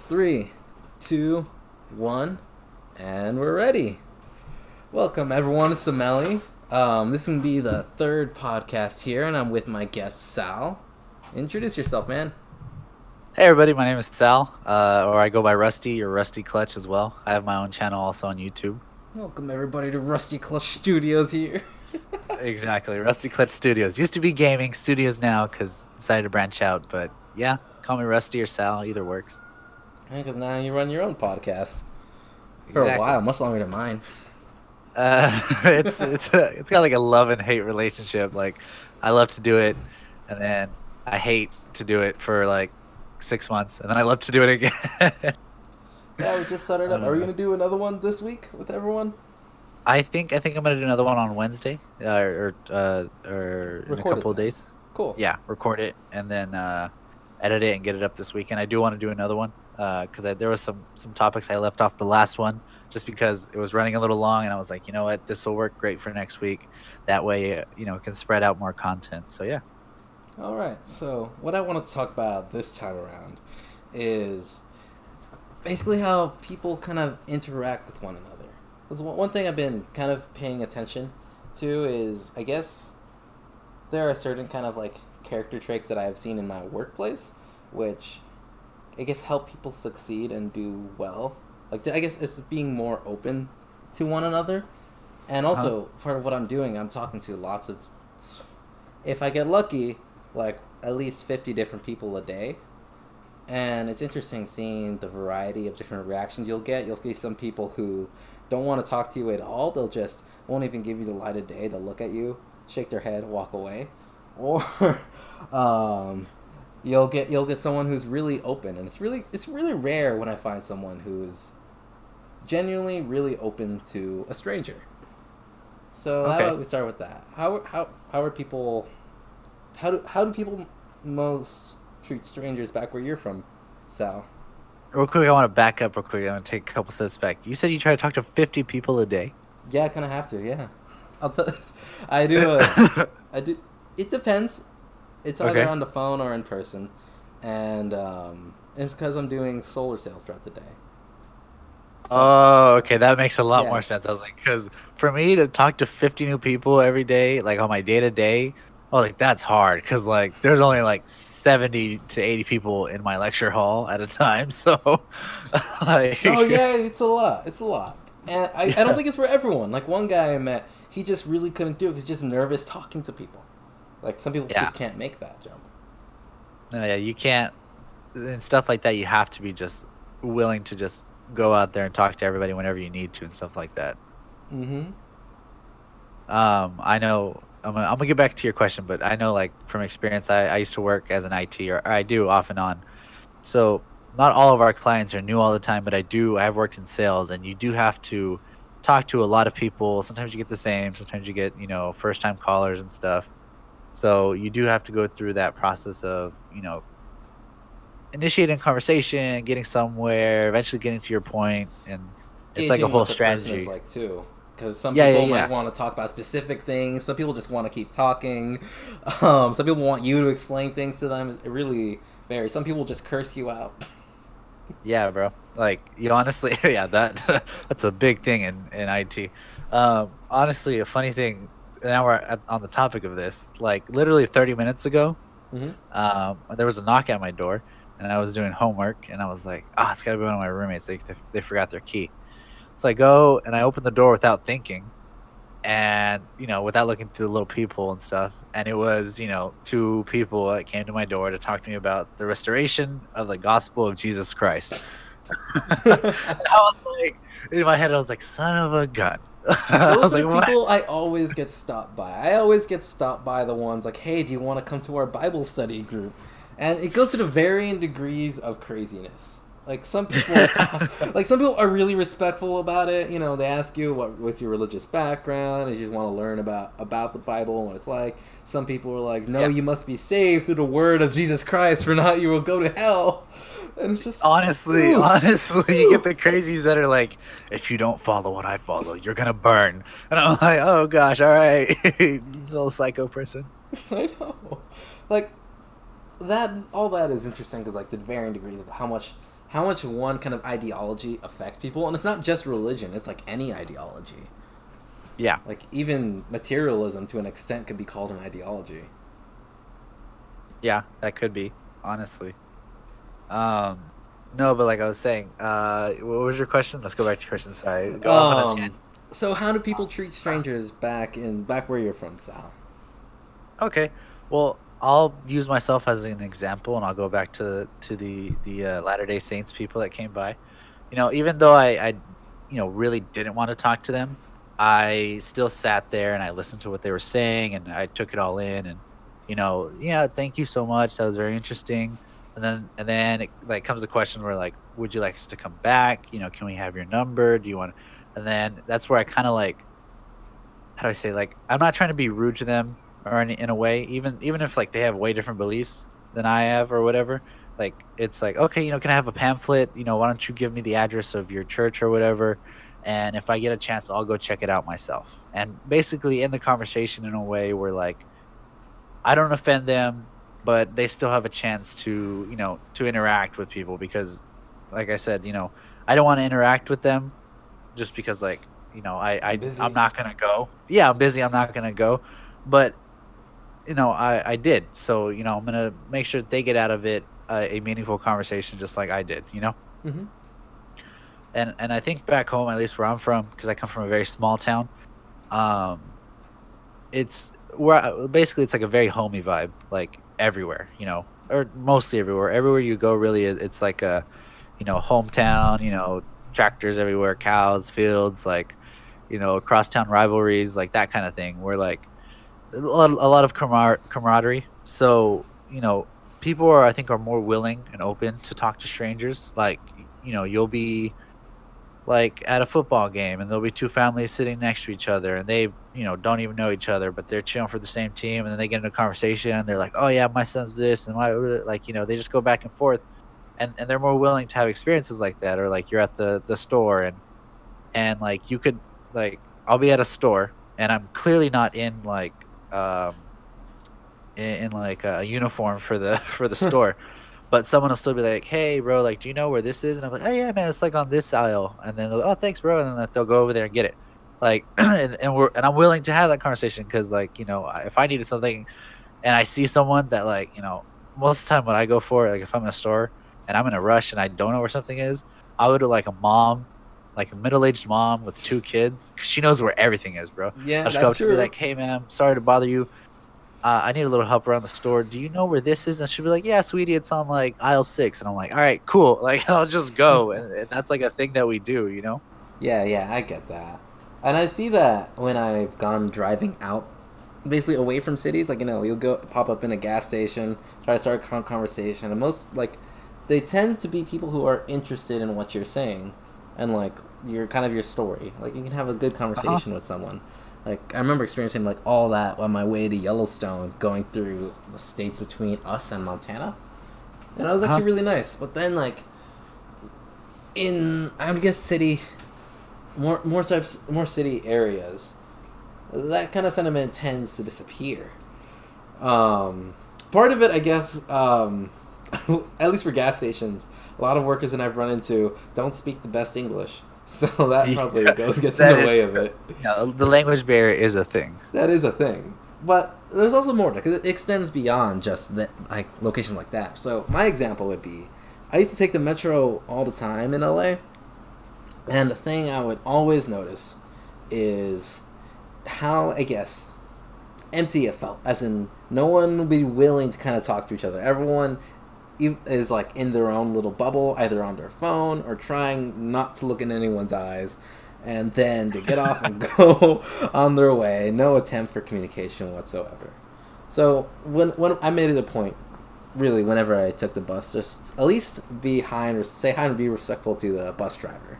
Three, two, one, and we're ready. Welcome everyone to Someli. This is gonna be the third podcast here, and I'm with my guest Sal. Introduce yourself, man. Hey everybody, my name is Sal, or I go by Rusty or Rusty Clutch as well. I have my own channel also on YouTube. Welcome everybody to Rusty Clutch Studios here. Exactly, Rusty Clutch Studios. Used to be gaming studios now because decided to branch out, but yeah, call me Rusty or Sal, either works. Because now you run your own podcast for a Exactly. while, much longer than mine. It's got like a love and hate relationship. Like, I love to do it, and then I hate to do it for like 6 months, and then I love to do it again. Yeah, we just started I up. Are don't we know. gonna do another one this week with everyone? I think I'm gonna do another one on Wednesday, or in a Record it couple of then. days. Cool. Yeah, record it and then edit it and get it up this weekend. I do want to do another one because there was some topics I left off the last one just because it was running a little long, and I was like, you know what, this will work great for next week. That way, it can spread out more content. So yeah. All right. So what I want to talk about this time around is basically how people kind of interact with one another. Because one thing I've been kind of paying attention to is, I guess, there are certain kind of like character traits that I have seen in my workplace, which I guess help people succeed and do well. Like I guess it's being more open to one another, and Uh-huh. also part of what I'm doing, I'm talking to lots of, if I get lucky, like at least 50 different people a day. And it's interesting seeing the variety of different reactions you'll get. You'll see some people who don't want to talk to you at all. They'll just won't even give you the light of day. They'll look at you, shake their head, walk away. Or um, you'll get someone who's really open, and it's really rare when I find someone who's genuinely really open to a stranger. So how Okay. about we start with that? How are people? How do people most treat strangers back where you're from, Sal? Real quick, I want to back up real quick. I want to take a couple steps back. You said you try to talk to 50 people a day. Yeah, I kind of have to. Yeah, I'll tell. I do. I do. It depends. It's either Okay. on the phone or in person, and it's because I'm doing solar sales throughout the day. So Oh, okay, that makes a lot yeah, more sense. I was like, because for me to talk to 50 new people every day, like on my day to day, oh, like that's hard. Because like there's only like 70 to 80 people in my lecture hall at a time. So, no, like, yeah, it's a lot. It's a lot, and I don't yeah, think it's for everyone. Like one guy I met, he just really couldn't do it. He's just nervous talking to people. Like some people yeah, just can't make that jump. no, yeah, you can't, and stuff like that. You have to be just willing to just go out there and talk to everybody whenever you need to and stuff like that. Mm-hmm. I know I'm gonna get back to your question, but I know like from experience, I used to work as an IT, or I do off and on. So not all of our clients are new all the time, but I have worked in sales, and you do have to talk to a lot of people. Sometimes you get the same, sometimes you get, first time callers and stuff. So you do have to go through that process of, initiating conversation, getting somewhere, eventually getting to your point, and it's like a Gauging whole what the person is strategy. like too, because some Yeah, yeah, people might yeah. want to talk about specific things. Some people just want to keep talking. Some people want you to explain things to them. It really varies. Some people just curse you out. Yeah, bro. Like, you honestly, yeah, that's a big thing in IT. Honestly, a funny thing. Now we're on the topic of this. Like, literally 30 minutes ago, Mm-hmm. there was a knock at my door, and I was doing homework, and I was like, "Ah, it's gotta be one of my roommates. They forgot their key." So I go and I open the door without thinking, and without looking through the little peephole and stuff. And it was, two people that came to my door to talk to me about the restoration of the gospel of Jesus Christ. And I was like, in my head, I was like, son of a gun. I Those was are like, the what? people I always get stopped by. I always get stopped by the ones like, "Hey, do you want to come to our Bible study group?" And it goes to the varying degrees of craziness. Like some people, like some people are really respectful about it. You know, they ask you what's your religious background, and you just want to learn about the Bible and what it's like. Some people are like, "No, Yeah. you must be saved through the word of Jesus Christ, for not you will go to hell." And it's just, Honestly, oof, honestly, you get oof. the crazies that are like, if you don't follow what I follow, you're gonna burn. And I'm like, oh gosh, all right, you little psycho person. I know, like that. All that is interesting because like the varying degrees of how much how much one kind of ideology affect people, and it's not just religion, it's like any ideology. Yeah. Like even materialism to an extent could be called an ideology. Yeah, that could be, honestly. No, but like I was saying, what was your question? Let's go back to your question. Sorry, go off on a tangent. So how do people treat strangers back where you're from, Sal? Okay, well, I'll use myself as an example, and I'll go back to the Latter Day Saints people that came by. Even though I really didn't want to talk to them, I still sat there and I listened to what they were saying, and I took it all in, and yeah, thank you so much. That was very interesting. And then it like comes the question where like, would you like us to come back? Can we have your number? Do you want? And then that's where I kind of like, how do I say, like, I'm not trying to be rude to them or in a way, even if like they have way different beliefs than I have or whatever. Like it's like, okay, can I have a pamphlet? Why don't you give me the address of your church or whatever? And if I get a chance, I'll go check it out myself. And basically in the conversation in a way where like I don't offend them, but they still have a chance to interact with people because, like I said, I don't want to interact with them just because like I'm Busy. not gonna go. Yeah, I'm busy. I'm not gonna go, but I did. So I'm gonna make sure that they get out of it a meaningful conversation, just like I did. Mm-hmm. And I think back home, at least where I'm from, because I come from a very small town, um, it's basically it's like a very homey vibe, like everywhere, or mostly everywhere. Everywhere you go, really, it's like a hometown. Tractors everywhere, cows, fields, like crosstown rivalries, like that kind of thing. Where like a lot of camaraderie. So people I think are more willing and open to talk to strangers. Like you'll be like at a football game and there'll be two families sitting next to each other and they don't even know each other but they're cheering for the same team and then they get into a conversation and they're like, oh yeah, my son's this and my, like they just go back and forth and they're more willing to have experiences like that. Or like you're at the store and like you could like I'll be at a store and I'm clearly not in like in like a uniform for the for the store. But someone will still be like, "Hey, bro, like, do you know where this is?" And I'm like, "Oh yeah, man, it's like on this aisle." And then they'll, "Oh, thanks, bro," and then like, they'll go over there and get it. Like, and I'm willing to have that conversation because, like, if I needed something and I see someone that, like, most of the time when I go for it, like, if I'm in a store and I'm in a rush and I don't know where something is, I'll go to like a mom, like a middle-aged mom with two kids, because she knows where everything is, bro. Yeah, I'll just go that's up to be true. like, "Hey, ma'am, sorry to bother you. I need a little help around the store. Do you know where this is?" And she'll be like, "Yeah, sweetie, it's on like aisle 6." And I'm like, "All right, cool." Like I'll just go, and that's like a thing that we do. Yeah, yeah, I get that. And I see that when I've gone driving out, basically away from cities. Like, you'll go pop up in a gas station, try to start a conversation, and most, like, they tend to be people who are interested in what you're saying and, like, your story. Like, you can have a good Uh huh. conversation with someone. Like, I remember experiencing, like, all that on my way to Yellowstone, going through the states between us and Montana. And it was Uh actually huh. really nice. But then, like, in, I would guess, more city areas, that kind of sentiment tends to disappear. Part of it, I guess, at least for gas stations, a lot of workers that I've run into don't speak the best English, so that probably Yeah, gets in that the is way of true. it. Yeah, the language barrier is a thing. That is a thing, but there's also more because it extends beyond just that, like location like that. So my example would be, I used to take the metro all the time in LA, and the thing I would always notice is how, I guess, empty it felt. As in, no one would be willing to kind of talk to each other. Everyone is like in their own little bubble, either on their phone or trying not to look in anyone's eyes. And then they get off and go on their way. No attempt for communication whatsoever. So when I made it a point, really, whenever I took the bus, just at least be hi and say hi and be respectful to the bus driver.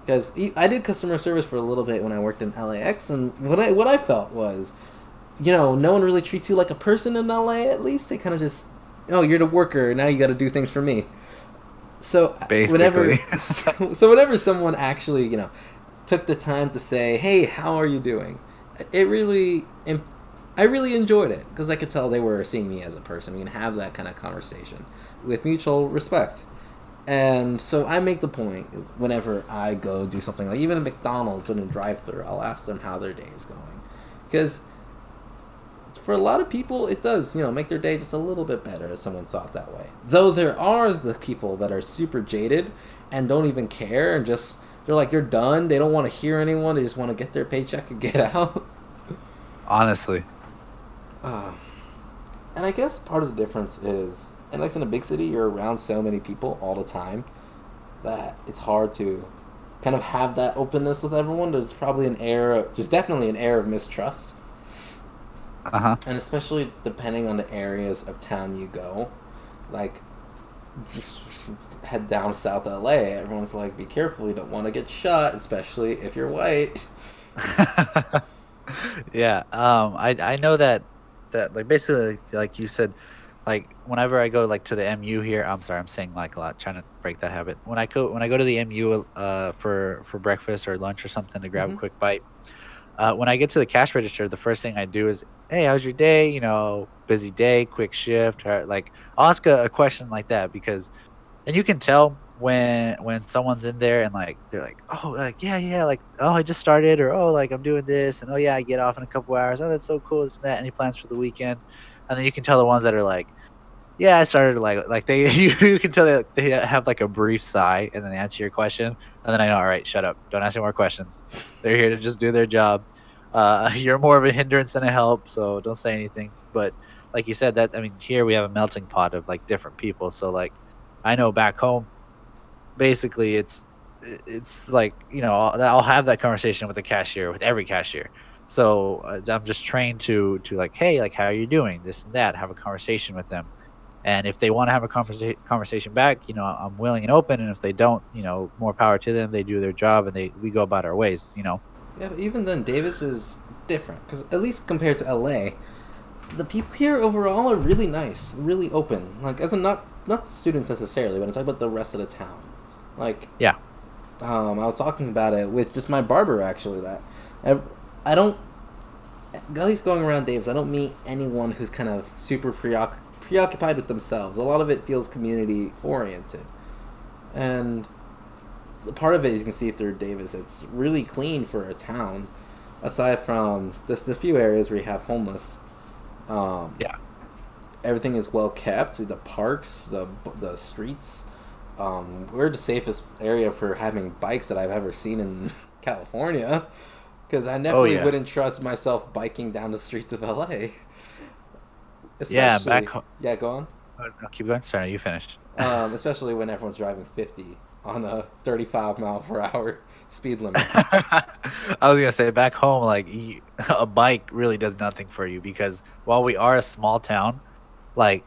Because I did customer service for a little bit when I worked in LAX, and what I felt was, no one really treats you like a person in LA. At least they kind of just, oh, you're the worker. Now you got to do things for me. So Basically. whenever, so whenever someone actually, took the time to say, "Hey, how are you doing?" It really, I really enjoyed it because I could tell they were seeing me as a person. We can have that kind of conversation with mutual respect. And so I make the point is whenever I go do something like even at McDonald's in a drive-thru, I'll ask them how their day is going, because for a lot of people it does make their day just a little bit better if someone saw it that way. Though there are the people that are super jaded and don't even care and just they're like they're done. They don't want to hear anyone. They just want to get their paycheck and get out. Honestly. And I guess part of the difference is, and like in a big city, you're around so many people all the time that it's hard to kind of have that openness with everyone. There's probably there's definitely an air of mistrust. And especially depending on the areas of town you go. Like, just head down South LA, everyone's like, be careful, you don't want to get shot, especially if you're white. Yeah. I know that like basically like you said, like whenever I go like to the MU here, I'm sorry, I'm saying like a lot, trying to break that habit. When I go to the MU for breakfast or lunch or something to grab a quick bite, when I get to the cash register, the first thing I do is, hey, how's your day? Busy day, quick shift. Or, like, I'll ask a question like that because, and you can tell when someone's in there and like they're like, oh, like yeah, like oh, I just started, or oh, like I'm doing this, and oh yeah, I get off in a couple hours. Oh, that's so cool. This and that. Any plans for the weekend? And then you can tell the ones that are like, yeah, I started like they you can tell that they have like a brief sigh and then they answer your question, and then I know, all right, shut up, don't ask any more questions. They're here to just do their job. You're more of a hindrance than a help, so don't say anything. But like you said, that I mean, here we have a melting pot of like different people. So like, I know back home, basically it's like I'll have that conversation with the cashier, with every cashier. So I'm just trained to like, hey, like how are you doing, this and that, have a conversation with them. And if they want to have a conversation back, I'm willing and open. And if they don't, more power to them. They do their job and we go about our ways. Yeah, but even then, Davis is different because at least compared to LA, the people here overall are really nice, really open. Like as in not students necessarily, but I'm talking about the rest of the town. Like Yeah. I was talking about it with just my barber actually. That I don't, at least going around Davis, I don't meet anyone who's kind of super preoccupied with themselves. A lot of it feels community oriented, and the part of it you can see through Davis. It's really clean for a town, aside from just a few areas where you have homeless. Yeah. Everything is well kept. The parks, the streets. We're the safest area for having bikes that I've ever seen in California, because I definitely wouldn't trust myself biking down the streets of LA. Yeah, Especially, back home. yeah, go on. No, keep going. Sorry, you finished. Especially when everyone's driving 50 on a 35-mile-per-hour speed limit. I was gonna say back home, like a bike really does nothing for you because while we are a small town, like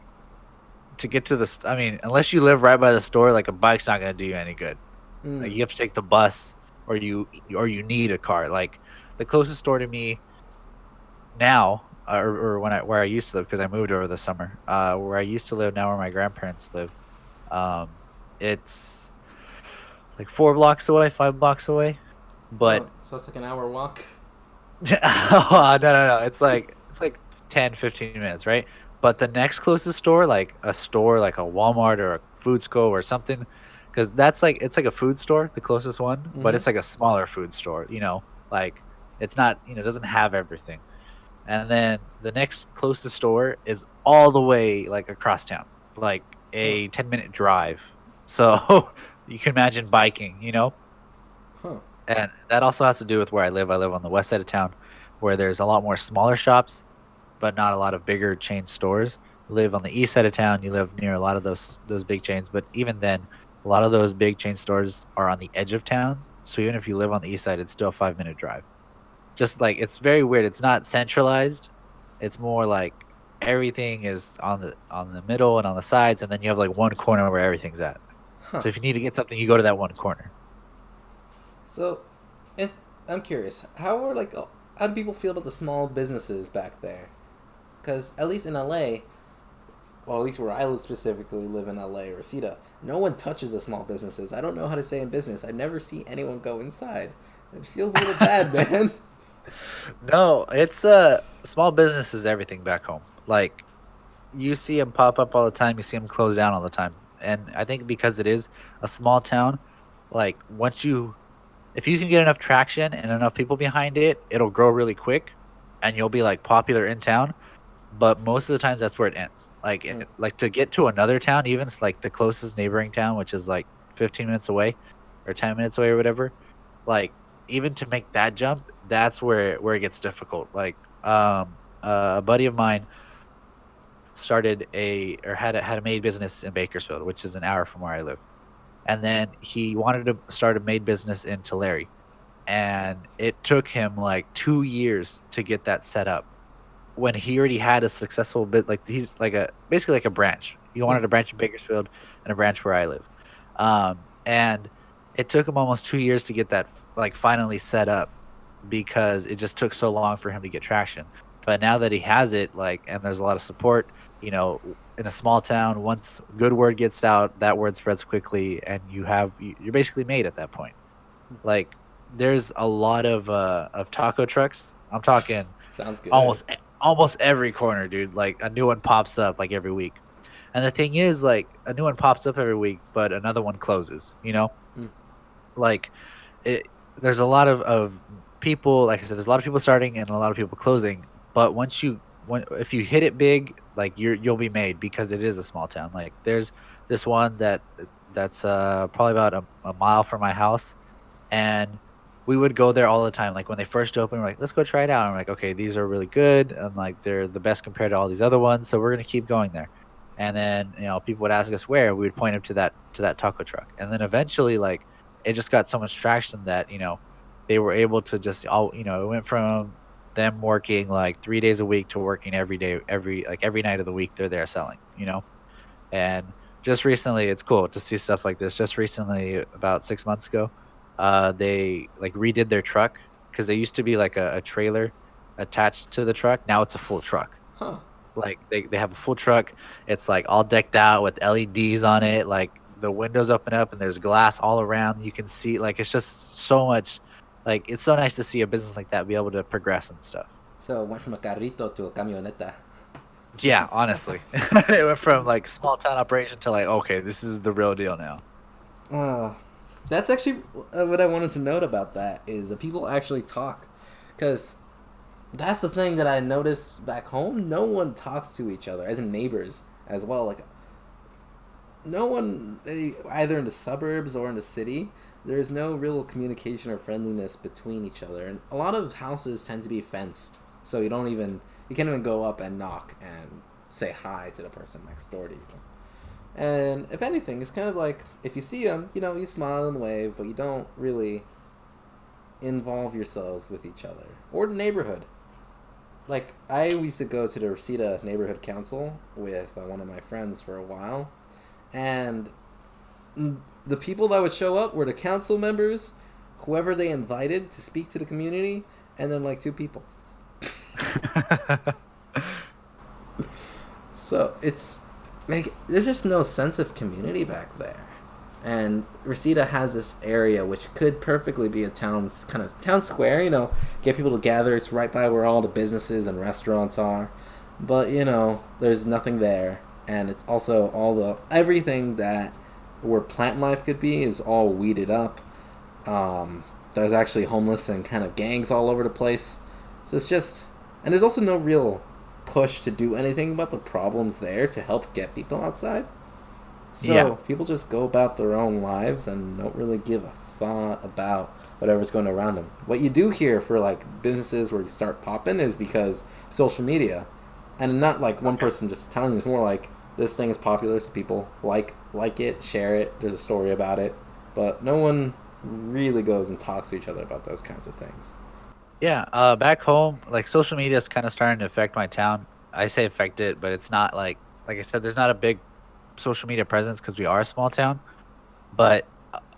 to get to I mean, unless you live right by the store, like a bike's not gonna do you any good. Like you have to take the bus, or you need a car. Like the closest store to me now, or where I used to live, because I moved over the summer. Where I used to live now, where my grandparents live, it's like 4 blocks away, 5 blocks away. But so it's like an hour walk. oh, no. It's like 10, 15 minutes, right? But the next closest store, like a store like a Walmart or a Foodsco or something, because it's like a food store, the closest one, but it's like a smaller food store, like it's not, it doesn't have everything. And then the next closest store is all the way like across town, like a 10-minute drive. So you can imagine biking. Huh. And that also has to do with where I live. I live on the west side of town, where there's a lot more smaller shops, but not a lot of bigger chain stores. You live on the east side of town, you live near a lot of those big chains, but even then, a lot of those big chain stores are on the edge of town. So even if you live on the east side, it's still a 5-minute drive. Just like, it's very weird. It's not centralized. It's more like everything is on the middle and on the sides, and then you have like one corner where everything's at. Huh. So if you need to get something, you go to that one corner. So, and I'm curious, how do people feel about the small businesses back there? Because at least in LA, well, at least where I specifically live in LA or Reseda, no one touches the small businesses. I don't know how to say in business. I never see anyone go inside. It feels a little bad, man. No, it's small business is everything back home. Like you see them pop up all the time. You see them close down all the time. And I think because it is a small town, like if you can get enough traction and enough people behind it, it'll grow really quick, and you'll be like popular in town. But most of the times, that's where it ends. Mm. Like to get to another town, even like the closest neighboring town, which is like 15 minutes away or 10 minutes away or whatever. Like even to make that jump, that's where it gets difficult. Like a buddy of mine started had a maid business in Bakersfield, which is an hour from where I live. And then he wanted to start a maid business in Tulare, and it took him like 2 years to get that set up when he already had a successful bit. Like he's like a basically like a branch. He Hmm. wanted a branch in Bakersfield and a branch where I live. And it took him almost 2 years to get that like finally set up because it just took so long for him to get traction. But now that he has it, like, and there's a lot of support, in a small town, once good word gets out, that word spreads quickly, and you're basically made at that point. Like, there's a lot of taco trucks. I'm talking Sounds good. almost every corner, dude. Like a new one pops up like every week. And the thing is, like, a new one pops up every week, but another one closes, you know? Mm. Like it there's a lot of people, like I said, there's a lot of people starting and a lot of people closing. But when if you hit it big, like you'll be made because it is a small town. Like there's this one that's probably about a mile from my house, and we would go there all the time. Like when they first opened, we're like, let's go try it out. And I'm like, okay, these are really good, and like they're the best compared to all these other ones, so we're gonna keep going there. And then people would ask us where, we would point them to that taco truck, and then eventually like it just got so much traction that they were able to just it went from them working like 3 days a week to working every day, every night of the week they're there selling. And just recently, it's cool to see stuff like this. Just recently, about 6 months ago, they like redid their truck because they used to be like a trailer attached to the truck. Now it's a full truck. Huh. Like they have a full truck. It's like all decked out with LEDs on it. Like the windows open up and there's glass all around. You can see, like, it's just so much. Like it's so nice to see a business like that be able to progress and stuff. So it went from a carrito to a camioneta. Yeah, honestly, it went from like small town operation to like, okay, this is the real deal now. Uh, that's actually what I wanted to note about that is that people actually talk, because that's the thing that I noticed back home. No one talks to each other as in neighbors as well. Like no one, either in the suburbs or in the city. There's no real communication or friendliness between each other, and a lot of houses tend to be fenced, so you can't even go up and knock and say hi to the person next door to you. And if anything, it's kind of like if you see them, you smile and wave, but you don't really involve yourselves with each other or the neighborhood. Like I used to go to the Reseda neighborhood council with one of my friends for a while, and the people that would show up were the council members, whoever they invited to speak to the community, and then like two people. So it's like there's just no sense of community back there. And Reseda has this area which could perfectly be a town's kind of town square, get people to gather. It's right by where all the businesses and restaurants are. But, there's nothing there. And it's also everything that where plant life could be is all weeded up. There's actually homeless and kind of gangs all over the place. So it's just, and there's also no real push to do anything about the problems there to help get people outside. So Yeah. people just go about their own lives and don't really give a thought about whatever's going around them. What you do here for like businesses where you start popping is because social media, and not like one Okay. person just telling you. It's more like this thing is popular, so people like it, share it. There's a story about it, but no one really goes and talks to each other about those kinds of things. Yeah, back home, like social media is kind of starting to affect my town. I say affect it, but it's not like I said, there's not a big social media presence because we are a small town. But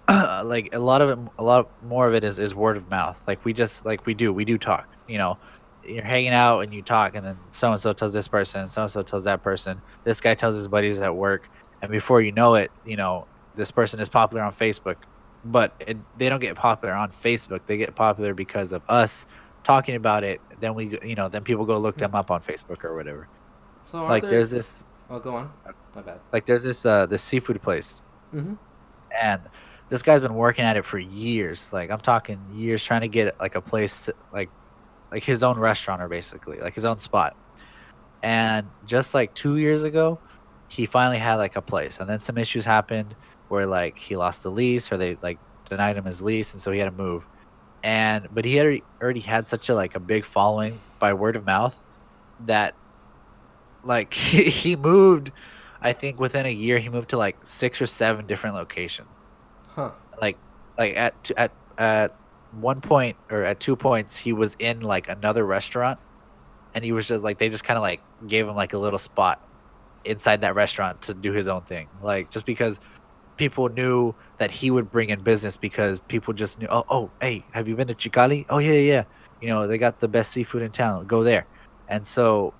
like a lot more of it is word of mouth. Like we do talk. You're hanging out and you talk, and then so and so tells this person, so and so tells that person. This guy tells his buddies at work, and before you know it, this person is popular on Facebook. But they don't get popular on Facebook. They get popular because of us talking about it. Then then people go look them up on Facebook or whatever. So are Like there there's this. Oh, go on. My bad. Like there's this seafood place, Mm-hmm. and this guy's been working at it for years. Like I'm talking years, trying to get like a place like his own restaurant or basically like his own spot. And just like 2 years ago, he finally had like a place, and then some issues happened where like he lost the lease or they like denied him his lease, and so he had to move. And but he had already had such a like a big following by word of mouth that like he moved. I think within a year he moved to like 6 or 7 different locations. Huh. Like at one point or at 2 points he was in like another restaurant, and he was just like they just kind of like gave him like a little spot inside that restaurant to do his own thing. Like just because people knew that he would bring in business because people just knew, oh, hey, have you been to Chicali? Oh, yeah, yeah, yeah. They got the best seafood in town. Go there. And so,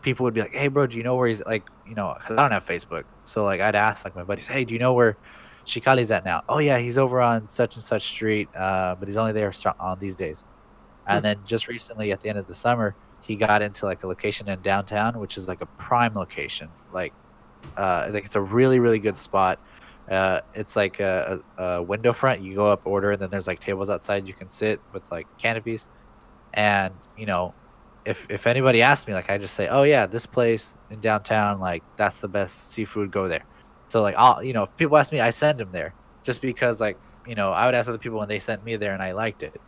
people would be like, hey, bro, do you know where he's like, because I don't have Facebook. So, like, I'd ask, like, my buddies, hey, do you know where Chicali's at now? Oh, yeah, he's over on such and such street, but he's only there on these days. Hmm. And then just recently at the end of the summer, he got into like a location in downtown, which is like a prime location. Like, I think it's a really, really good spot. It's like a window front. You go up, order, and then there's like tables outside you can sit with like canopies. And if anybody asks me, like I just say, oh yeah, this place in downtown, like that's the best seafood. Go there. So like if people ask me, I send them there just because like I would ask other people when they sent me there and I liked it.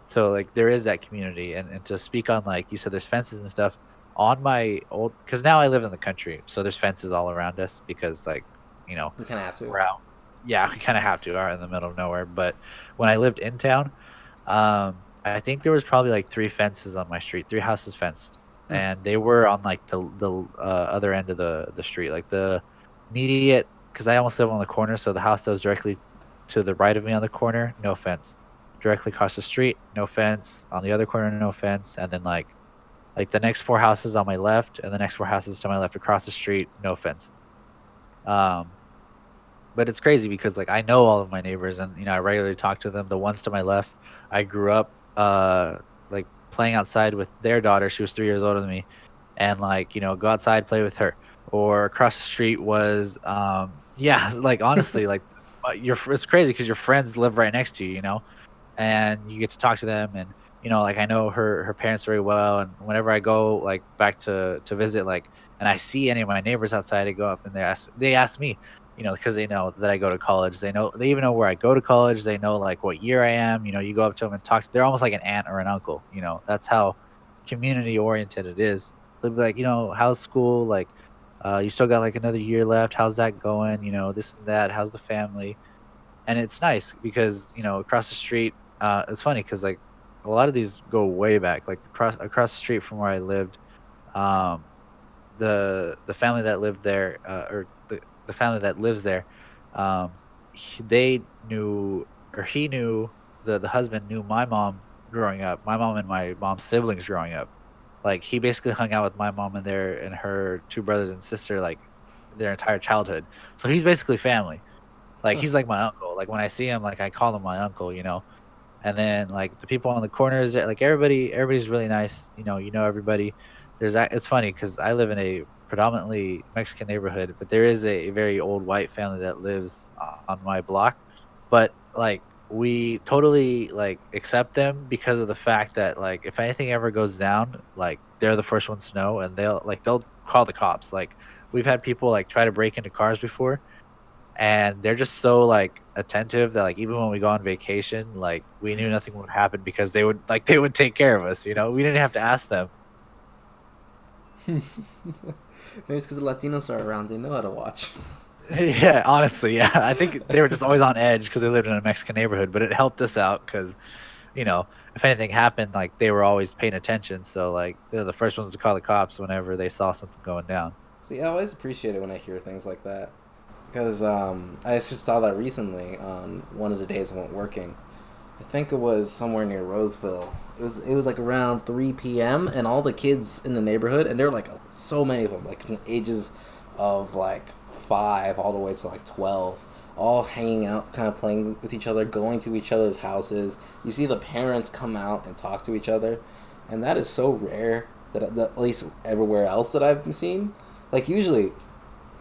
So, like, there is that community, and to speak on, like, you said there's fences and stuff on my old, because now I live in the country, so there's fences all around us because, like, you know, You kind of have to. we're out. Yeah, we kinda have to, are in the middle of nowhere, but when I lived in town, I think there was probably, like, 3 fences on my street, 3 houses fenced, Hmm. and they were on, like, the other end of the street, like, the immediate, because I almost live on the corner, so the house that was directly to the right of me on the corner, no fence. Directly across the street, no fence. On the other corner, no fence. And then like the next 4 houses on my left and the next 4 houses to my left across the street, no fences. Um, but it's crazy because like I know all of my neighbors and I regularly talk to them. The ones to my left, I grew up like playing outside with their daughter. She was 3 years older than me. And like, go outside, play with her. Or across the street was yeah, like honestly, like it's crazy because your friends live right next to you, and you get to talk to them. And like I know her parents very well, and whenever I go like back to visit, like, and I see any of my neighbors outside, I go up and they ask me, because they know that I go to college. They even know where I go to college. They know like what year I am. You go up to them and talk. They're almost like an aunt or an uncle. That's how community oriented it is. They'll be like, how's school? Like, you still got like another year left. How's that going? This and that. How's the family? And it's nice because across the street, it's funny because like a lot of these go way back, like across the street from where I lived. um the family that lived there, or the family that lives there, um they knew, or he knew, the husband knew my mom growing up, my mom and my mom's siblings growing up. Like he basically hung out with my mom and her 2 brothers and sister like their entire childhood, so he's basically family. Like, Huh. he's like my uncle. Like, when I see him, like, I call him my uncle. And then, like, the people on the corners, like, everybody's really nice. Everybody. It's funny because I live in a predominantly Mexican neighborhood, but there is a very old white family that lives on my block. But, like, we totally, like, accept them because of the fact that, like, if anything ever goes down, like, they're the first ones to know, and they'll call the cops. Like, we've had people, like, try to break into cars before, and they're just so like attentive that like even when we go on vacation, like we knew nothing would happen because they would take care of us. We didn't have to ask them. Maybe it's because the Latinos are around. They know how to watch. Yeah, honestly, yeah, I think they were just always on edge because they lived in a Mexican neighborhood, but it helped us out because you know if anything happened, like they were always paying attention, so like they're the first ones to call the cops whenever they saw something going down. See, I always appreciate it when I hear things like that. Because I just saw that recently on one of the days I went working. I think it was somewhere near Roseville. It was like around 3 p.m. and all the kids in the neighborhood, and there were like so many of them, like from ages of like 5 all the way to like 12, all hanging out, kind of playing with each other, going to each other's houses. You see the parents come out and talk to each other, and that is so rare that at least everywhere else that I've seen. like usually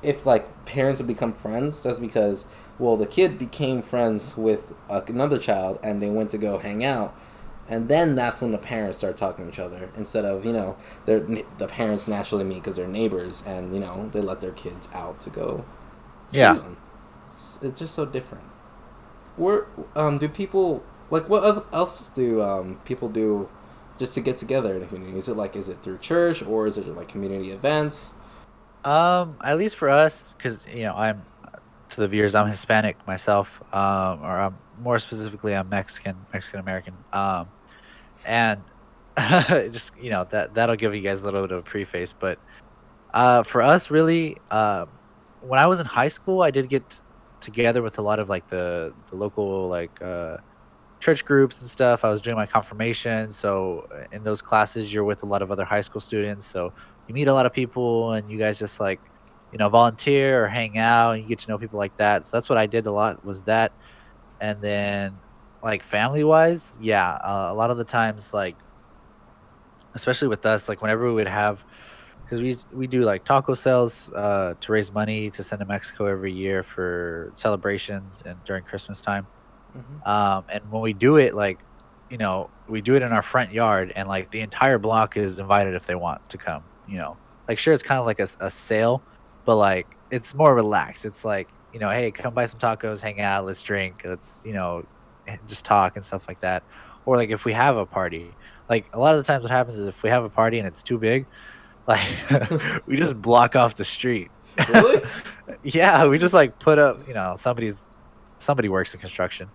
if like parents would become friends, that's because well the kid became friends with another child and they went to go hang out, and then that's when the parents start talking to each other instead of the parents naturally meet because they're neighbors and they let their kids out to go see Yeah. them. It's just so different. Where do people like else do people do just to get together in a community? Is it through church or is it like community events? At least for us, because I'm to the viewers, I'm Hispanic myself, or I'm more specifically, I'm Mexican American. And just that'll give you guys a little bit of a preface. But for us, really, when I was in high school, I did get together with a lot of like the local like church groups and stuff. I was doing my confirmation, so in those classes, you're with a lot of other high school students, so you meet a lot of people, and you guys just like volunteer or hang out, and you get to know people like that. So that's what I did a lot was that, and then like family wise, yeah, a lot of the times like especially with us, like whenever we would have because we do like taco sales to raise money to send to Mexico every year for celebrations and during Christmas time. Hmm. And when we do it, like, we do it in our front yard, and like the entire block is invited if they want to come. Like sure, it's kind of like a sale, but like it's more relaxed. It's like, hey, come buy some tacos, hang out, let's drink, let's just talk and stuff like that. Or like if we have a party, like a lot of the times what happens is if we have a party and it's too big, like we just block off the street. Really? Yeah, we just like put up, somebody works in construction,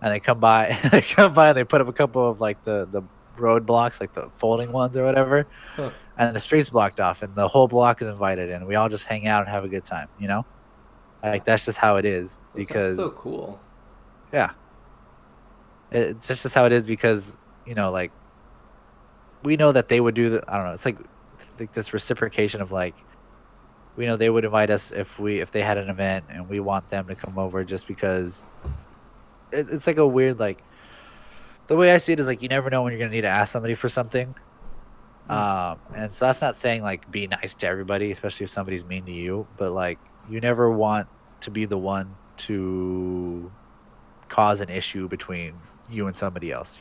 and they come by they come by and they put up a couple of like the roadblocks, like the folding ones or whatever, Huh. and the street's blocked off and the whole block is invited and we all just hang out and have a good time. Like that's just how it is That's so because cool. yeah, it's just how it is because like we know that they would do the I don't know, it's like this reciprocation of like we know they would invite us if they had an event and we want them to come over just because it's like a weird like the way I see it is like you never know when you're gonna need to ask somebody for something. Mm. And so that's not saying like be nice to everybody, especially if somebody's mean to you, but like you never want to be the one to cause an issue between you and somebody else.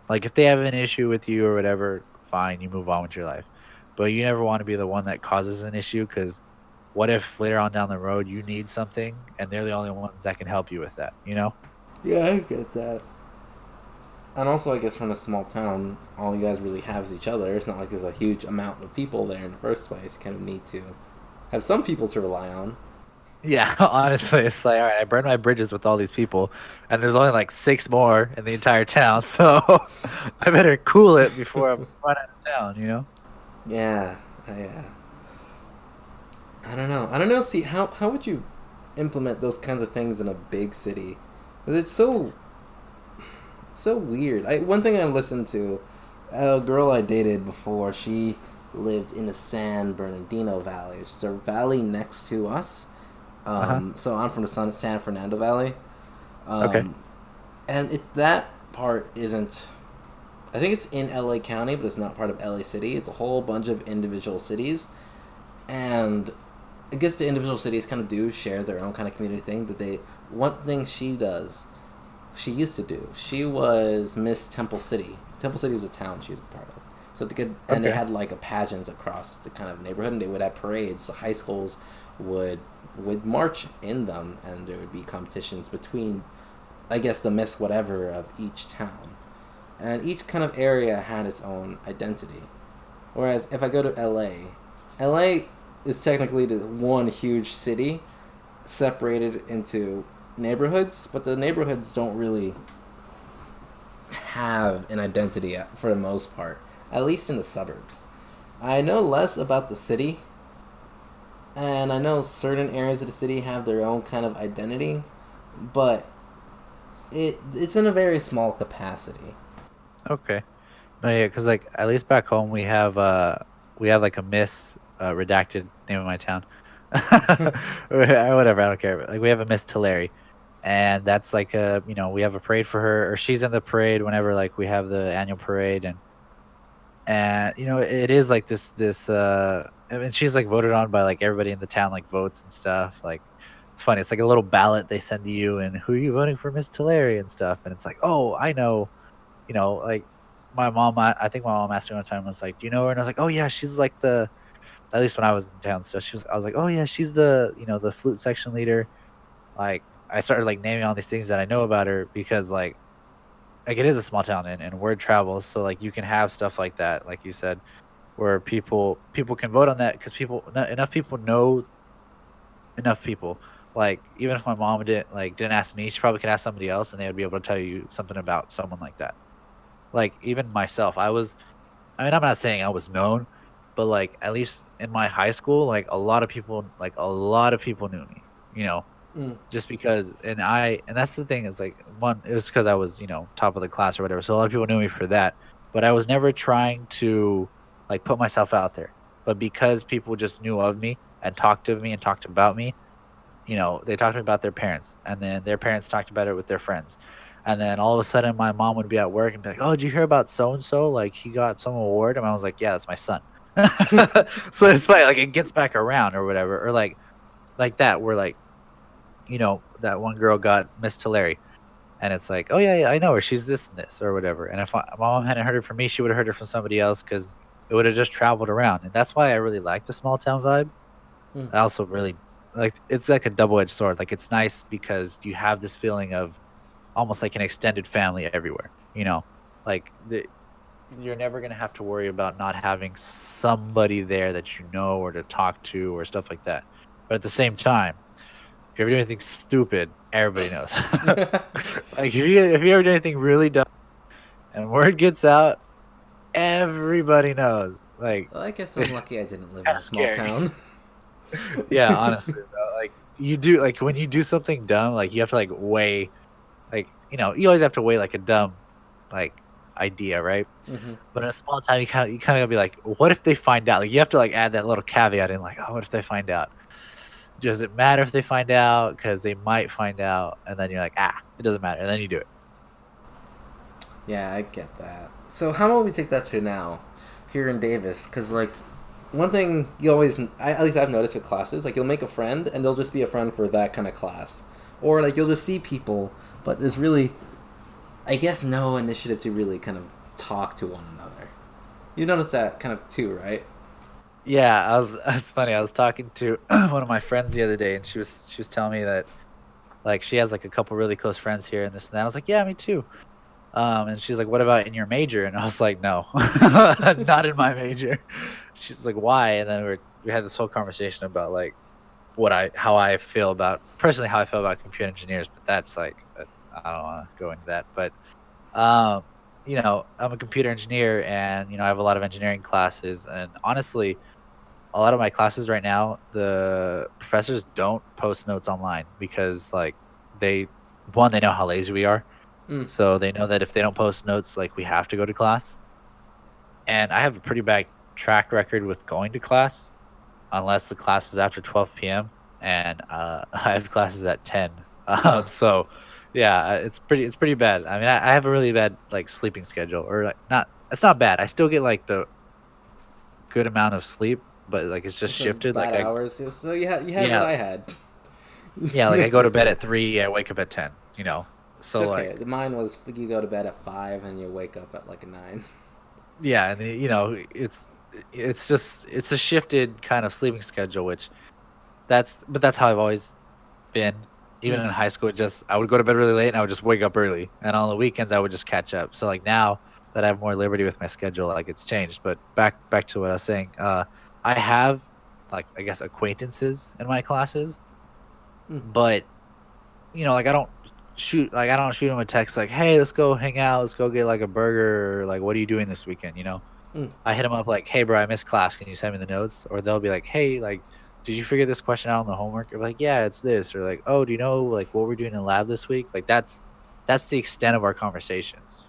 Like if they have an issue with you or whatever, fine, you move on with your life. But you never want to be the one that causes an issue because what if later on down the road you need something and they're the only ones that can help you with that? Yeah, I get that. And also, I guess from a small town, all you guys really have is each other. It's not like there's a huge amount of people there in the first place. You kind of need to have some people to rely on. Yeah, honestly, it's like, all right, I burned my bridges with all these people, and there's only like six more in the entire town, so I better cool it before I'm run out of town. Yeah, yeah. I don't know. I don't know. See, how would you implement those kinds of things in a big city? 'Cause it's so weird. One thing I listened to, a girl I dated before, she lived in the San Bernardino Valley, which is a valley next to us. Uh-huh. So I'm from the San Fernando Valley, Okay. um, and that part isn't. I think it's in LA County, but it's not part of LA City. It's a whole bunch of individual cities, and I guess the individual cities kind of do share their own kind of community thing. But one thing she does, she used to do. She was Miss Temple City. Temple City was a town she was a part of. So and they Okay. had like a pageants across the kind of neighborhood, and they would have parades. The high schools would march in them, and there would be competitions between, I guess, the Miss whatever of each town, and each kind of area had its own identity. Whereas if I go to LA is technically the one huge city separated into neighborhoods, but the neighborhoods don't really have an identity for the most part, at least in the suburbs. I know less about the city, and I know certain areas of the city have their own kind of identity, but it's in a very small capacity. Okay. No, yeah, because like at least back home we have like a Miss redacted name of my town. Whatever, I don't care. But, like we have a Miss Tulare, and that's like we have a parade for her, or she's in the parade whenever like we have the annual parade, and it is like this and she's like voted on by like everybody in the town, like votes and stuff. Like it's funny. It's like a little ballot they send to you, and who are you voting for, Miss Tulare and stuff. And it's like, oh, I know, like my mom. I think my mom asked me one time, was like, do you know her? And I was like, oh yeah, she's like the, at least when I was in town still, I was like, oh yeah, she's the, the flute section leader. Like I started like naming all these things that I know about her because like it is a small town and word travels. So like you can have stuff like that, like you said, where people can vote on that because enough people know enough people. Like even if my mom didn't ask me, she probably could ask somebody else and they would be able to tell you something about someone like that. Like even myself, I mean, I'm not saying I was known, but like at least in my high school, like a lot of people knew me, you know, Mm. just because, and that's the thing is like one, it was because I was, top of the class or whatever. So a lot of people knew me for that, but I was never trying to like put myself out there. But because people just knew of me and talked to me and talked about me, they talked to me about their parents, and then their parents talked about it with their friends. And then all of a sudden, my mom would be at work and be like, "Oh, did you hear about so and so? Like, he got some award." And I was like, "Yeah, that's my son." So it's funny, like it gets back around or whatever, or like that, where like that one girl got Miss Tulare, and it's like, "Oh yeah, yeah, I know her. She's this and this or whatever." And if my mom hadn't heard it from me, she would have heard it from somebody else because it would have just traveled around. And that's why I really like the small town vibe. Mm. I also really like, it's like a double-edged sword. Like it's nice because you have this feeling of almost like an extended family everywhere. Like you're never gonna have to worry about not having somebody there that you know or to talk to or stuff like that. But at the same time, if you ever do anything stupid, everybody knows. Like if you ever do anything really dumb and word gets out, everybody knows. Like Well, I guess I'm it's lucky I didn't live in kind a of small scary. town. Yeah, honestly, bro. Like you do, like when you do something dumb, like you have to like weigh, like you always have to weigh like a dumb, like idea, right? Hmm. But in a small town, you kind of gotta be like, what if they find out? Like you have to like add that little caveat in, like, oh, what if they find out? Does it matter if they find out? Because they might find out, and then you're like, it doesn't matter, and then you do it. Yeah, I get that. So how about we take that to now, here in Davis? Because like, one thing you always, at least I've noticed with classes, like you'll make a friend and they'll just be a friend for that kind of class, or like you'll just see people, but there's really, I guess, no initiative to really kind of talk to one another. You notice that kind of too, right? Yeah, It's funny. I was talking to one of my friends the other day, and she was telling me that like she has like a couple really close friends here and this and that. I was like, yeah, me too. And she's like, "What about in your major?" And I was like, "No, not in my major." She's like, "Why?" And then we had this whole conversation about like how I feel about personally how I feel about computer engineers, but that's like I don't want to go into that. But um, I'm a computer engineer, and I have a lot of engineering classes, and honestly, a lot of my classes right now, the professors don't post notes online because like they they know how lazy we are, Mm. so they know that if they don't post notes, like we have to go to class. And I have a pretty bad track record with going to class unless the class is after 12 p.m. and I have classes at 10. Oh. So yeah, it's pretty bad. I mean, I have a really bad like sleeping schedule, or like not. It's not bad. I still get like the good amount of sleep, but like it's just Some shifted. bad Like hours. So you had what yeah, I had. yeah. Like I It's go to bed okay. at 3, I wake up at 10. It's So okay. like Mine was you go to bed at 5 and you wake up at like a 9. yeah, and it's a shifted kind of sleeping schedule, which that's how I've always been. Even Mm. in high school, I would go to bed really late and I would just wake up early, and on the weekends I would just catch up. So like now that I have more liberty with my schedule, like it's changed. But back to what I was saying, I have like I guess acquaintances in my classes, Mm. but like I don't shoot them a text like, hey, let's go hang out, let's go get like a burger, or like what are you doing this weekend. Mm. I hit them up like, "Hey, bro, I missed class. Can you send me the notes?" Or they'll be like, "Hey, like, did you figure this question out on the homework?" Or like, "Yeah, it's this." Or like, "Oh, do you know like what we're doing in lab this week?" Like that's the extent of our conversations.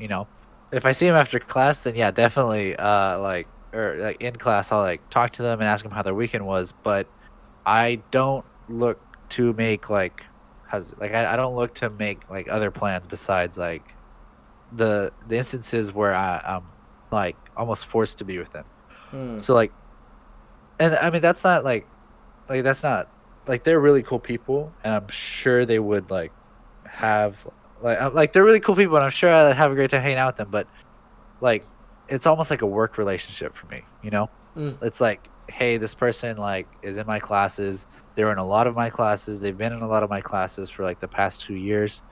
If I see them after class, then yeah, definitely like or like in class, I'll like talk to them and ask them how their weekend was. But I don't look to make like I don't look to make like other plans besides like the instances where I'm like almost forced to be with them. Mm. So like And I mean, that's not like that's not like they're really cool people, and I'm sure they would have like they're really cool people, and I'm sure I'd have a great time hanging out with them. But like, it's almost like a work relationship for me, you know? Mm. It's like, hey, this person like is in my classes. They're in a lot of my classes. They've been in a lot of my classes for like the past 2 years.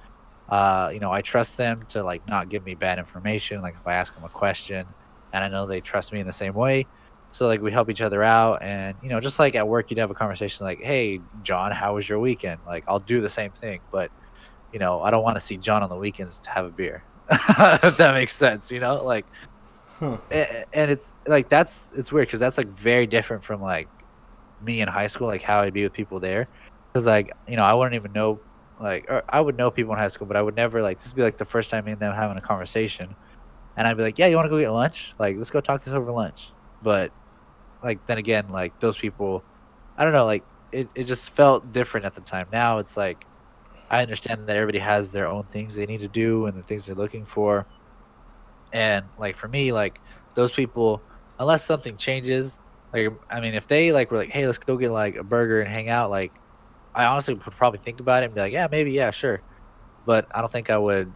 I trust them to like not give me bad information. Like if I ask them a question, and I know they trust me in the same way. So like we help each other out, and just like at work, you'd have a conversation like, "Hey, John, how was your weekend?" Like I'll do the same thing, but I don't want to see John on the weekends to have a beer. If that makes sense, like, Huh. and it's like it's weird because that's like very different from like me in high school, like how I'd be with people there. Because like I wouldn't even know like or I would know people in high school, but I would never like this would be like the first time me and them having a conversation, and I'd be like, yeah, you want to go get lunch? Like let's go talk this over lunch. But like then again, like those people, I don't know, like it just felt different at the time. Now it's like I understand that everybody has their own things they need to do and the things they're looking for. And like for me, like those people, unless something changes, like I mean, if they like were like, hey, let's go get like a burger and hang out, like I honestly would probably think about it and be like, yeah, maybe, yeah, sure. But I don't think I would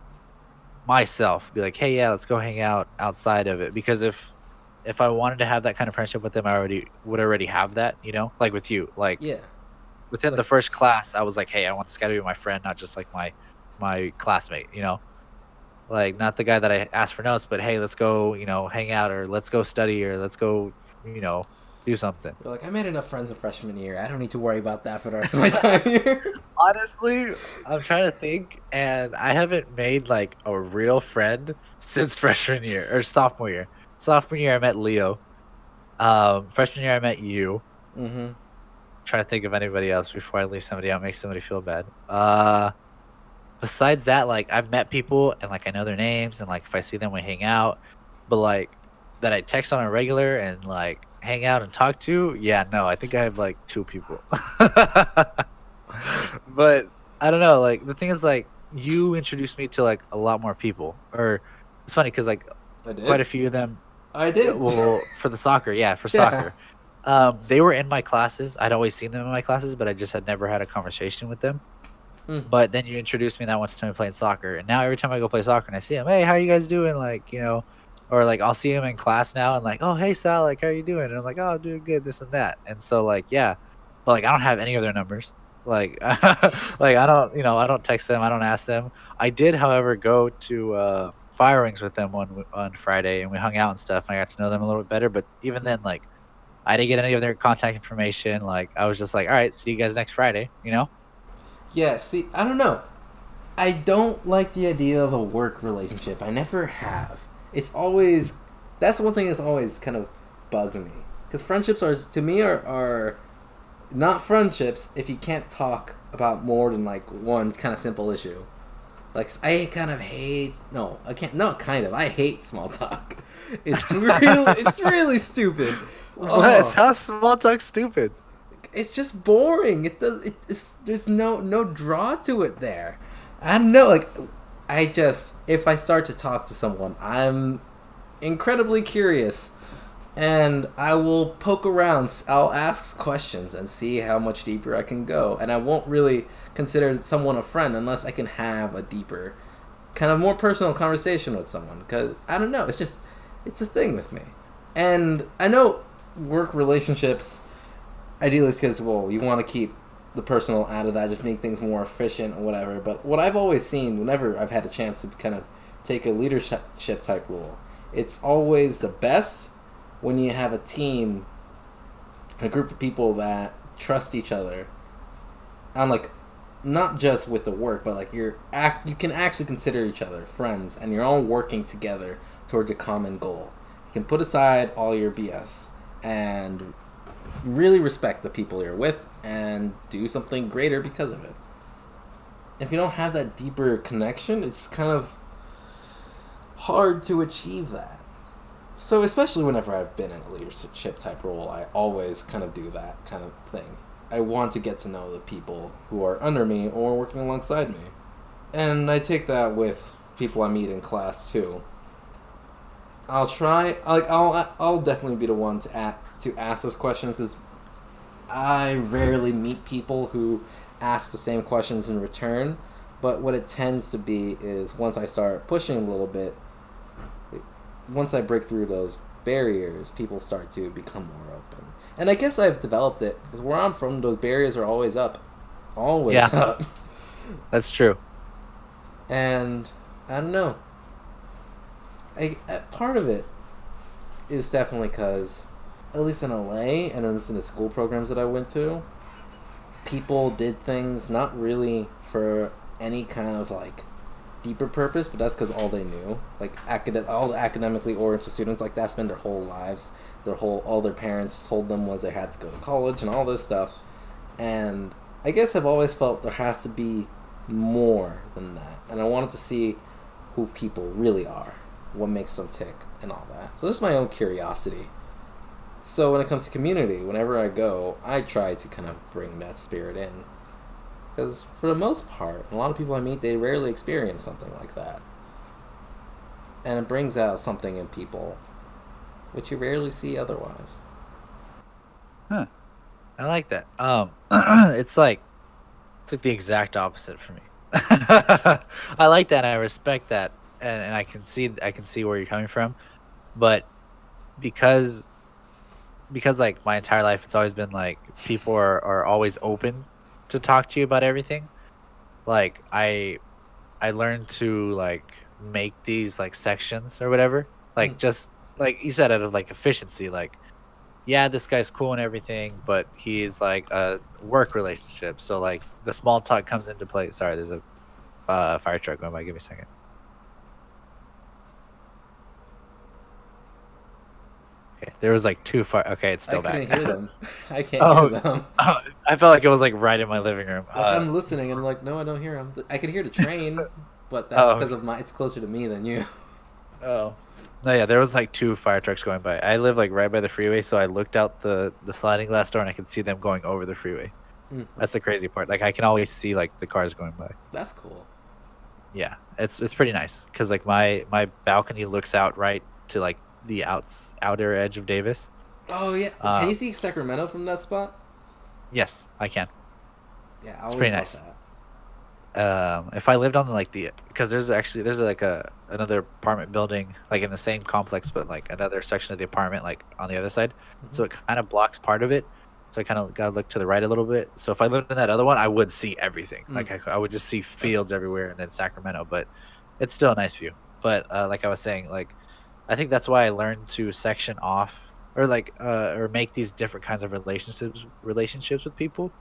myself be like, hey, yeah, let's go hang out outside of it. Because if I wanted to have that kind of friendship with them, I already have that, like with you. Like Yeah. It's within like, the first class, I was like, hey, I want this guy to be my friend, not just like my classmate. Like, not the guy that I asked for notes, but, "Hey, let's go, hang out, or let's go study, or let's go, you know, do something." you're like, I made enough friends in freshman year. I don't need to worry about that for the rest of my time here. Honestly, I'm trying to think, and I haven't made, like, a real friend since freshman year or sophomore year. Sophomore year, I met Leo. Freshman year, I met you. Mm-hmm. Trying to think of anybody else before I leave somebody out, make somebody feel bad. Besides that, like, I've met people and, like, I know their names and, like, if I see them, we hang out, but, like, that I text on a regular and, like, hang out and talk to, yeah, no, I think I have, like, 2 people. But I don't know, like, the thing is, like, you introduced me to, like, a lot more people, or it's funny because like, I quite did. a few of them I did. well, for the soccer, yeah, for Yeah. soccer. They were in my classes, I'd always seen them in my classes, but I just had never had a conversation with them. Mm. But then you introduced me that one time playing soccer, and now every time I go play soccer and I see him, "Hey, how are you guys doing?" Like, or like I'll see him in class now and like, "Oh, hey Sal, like how are you doing?" And I'm like, "Oh, I'm doing good, this and that." And so like, yeah, but like I don't have any of their numbers. Like, like I don't text them, I don't ask them. I did, however, go to firings with them on Friday, and we hung out and stuff. And I got to know them a little bit better. But even then, like, I didn't get any of their contact information. Like, I was just like, "All right, see you guys next Friday," you know? Yeah, see, I don't know. I don't like the idea of a work relationship. I never have. It's always that's one thing that's always kind of bugged me. Because friendships are to me are not friendships if you can't talk about more than like one kind of simple issue. Like I kind of hate no, I can't no kind of I hate small talk. It's really stupid. What? Oh, How small talk stupid? it's just boring. It's there's no draw to it there. I don't know. Like I just if I start to talk to someone, I'm incredibly curious, and I will poke around. I'll ask questions and see how much deeper I can go. And I won't really consider someone a friend unless I can have a deeper, kind of more personal conversation with someone. Because I don't know. It's a thing with me. And I know work relationships ideally it's because well you want to keep the personal out of that, just make things more efficient or whatever. But what I've always seen whenever I've had a chance to kind of take a leadership type role, it's always the best when you have a team, a group of people that trust each other. I'm like, not just with the work, but like you can actually consider each other friends, and you're all working together towards a common goal. You can put aside all your BS and really respect the people you're with and do something greater because of it. If you don't have that deeper connection, it's kind of hard to achieve that. So, especially whenever I've been in a leadership type role, I always kind of do that kind of thing. I want to get to know the people who are under me or working alongside me. And I take that with people I meet in class too. I'll try. Like I'll definitely be the one to ask those questions because I rarely meet people who ask the same questions in return. But what it tends to be is once I start pushing a little bit, once I break through those barriers, people start to become more open. And I guess I've developed it because where I'm from, those barriers are always up, always Yeah, up. that's true. And I don't know. Part of it is definitely because, at least in LA and in the school programs that I went to, people did things not really for any kind of like deeper purpose, but that's because all they knew. Like all the academically oriented students like that spend their whole lives, all their parents told them was they had to go to college and all this stuff. And I guess I've always felt there has to be more than that, and I wanted to see who people really are, what makes them tick, and all that. So this is my own curiosity. So when it comes to community, whenever I go, I try to kind of bring that spirit in. Because for the most part, a lot of people I meet, they rarely experience something like that. And it brings out something in people, which you rarely see otherwise. Huh. I like that. It's like the exact opposite for me. I like that and I respect that, and I can see where you're coming from. But because like my entire life it's always been like people are always open to talk to you about everything. Like I learned to like make these like sections or whatever. Hmm. Like just like you said, out of like efficiency, like yeah, this guy's cool and everything, but he's like a work relationship. So like the small talk comes into play. Sorry, there's a fire truck going by. Give me a second. Okay, there was like two fire. Okay, it's I still back. couldn't hear them. I can't hear Oh, them. I felt like it was like right in my living room. Like I'm listening and I'm like, no, I don't hear them. I can hear the train, but that's Oh, because of it's closer to me than you. oh. No, yeah, there was like two fire trucks going by. I live like right by the freeway, so I looked out the sliding glass door and I could see them going over the freeway. Hmm. That's the crazy part. Like I can always see like the cars going by. That's cool. Yeah, it's pretty nice because like my balcony looks out right to like the outer edge of Davis. Oh yeah, can Uh, you see Sacramento from that spot? yes, I can. Yeah, I It's always pretty love nice. that. If I lived on like the because there's like a another apartment building like in the same complex but like another section of the apartment like on the other side, Hmm. so it kind of blocks part of it. So I kind of gotta look to the right a little bit. So if I lived in that other one, I would see everything. Mm. Like I would just see fields everywhere and then Sacramento, but it's still a nice view. But like I was saying, like I think that's why I learned to section off or like or make these different kinds of relationships with people.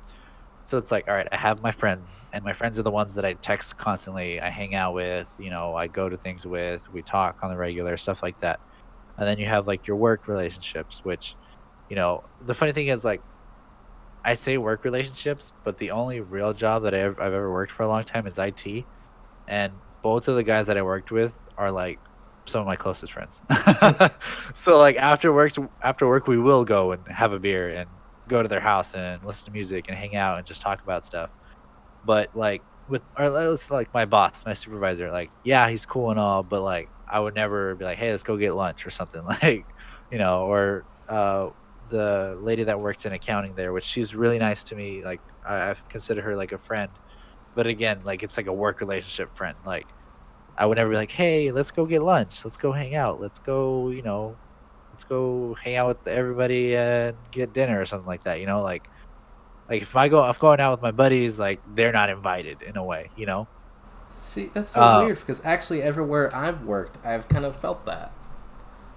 So it's like, all right, I have my friends, and my friends are the ones that I text constantly. I hang out with, I go to things with, we talk on the regular, stuff like that. And then you have like your work relationships, which, the funny thing is like I say work relationships, but the only real job that I've ever worked for a long time is IT, and both of the guys that I worked with are like some of my closest friends. So like after work we will go and have a beer and go to their house and listen to music and hang out and just talk about stuff. But like with or let's like my boss, my supervisor, like yeah, he's cool and all, but like I would never be like, hey, let's go get lunch or something like, or the lady that worked in accounting there, which she's really nice to me. Like I consider her like a friend, but again, like it's like a work relationship friend. Like I would never be like, hey, let's go get lunch, let's go hang out, let's go hang out with everybody and get dinner or something like that. Like if I'm going out with my buddies, like they're not invited in a way. See, that's so Uh, weird because actually everywhere I've worked, I've kind of felt that,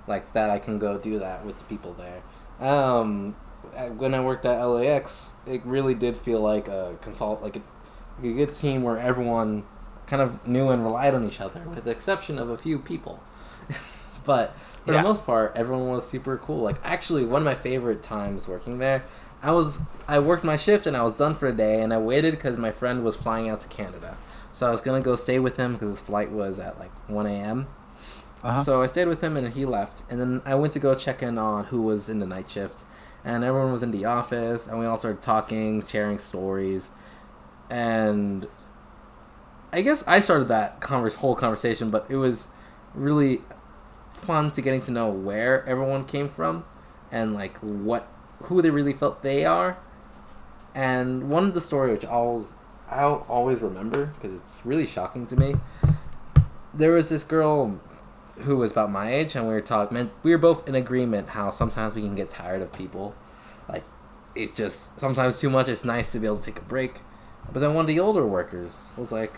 like that I can go do that with the people there. When I worked at LAX, it really did feel like like a good team where everyone kind of knew and relied on each other, with the exception of a few people. But for the yeah. most part, everyone was super cool. Like actually, one of my favorite times working there, I worked my shift and I was done for the day, and I waited because my friend was flying out to Canada, so I was gonna go stay with him because his flight was at like 1 a.m. Uh-huh. So I stayed with him and he left, and then I went to go check in on who was in the night shift, and everyone was in the office, and we all started talking, sharing stories, and I guess I started that whole conversation, but it was really fun to getting to know where everyone came from and like who they really felt they are. And one of the story which I'll always remember because it's really shocking to me. There was this girl who was about my age, and we were talking. We were both in agreement how sometimes we can get tired of people. Like, it's just sometimes too much. It's nice to be able to take a break. But then one of the older workers was like,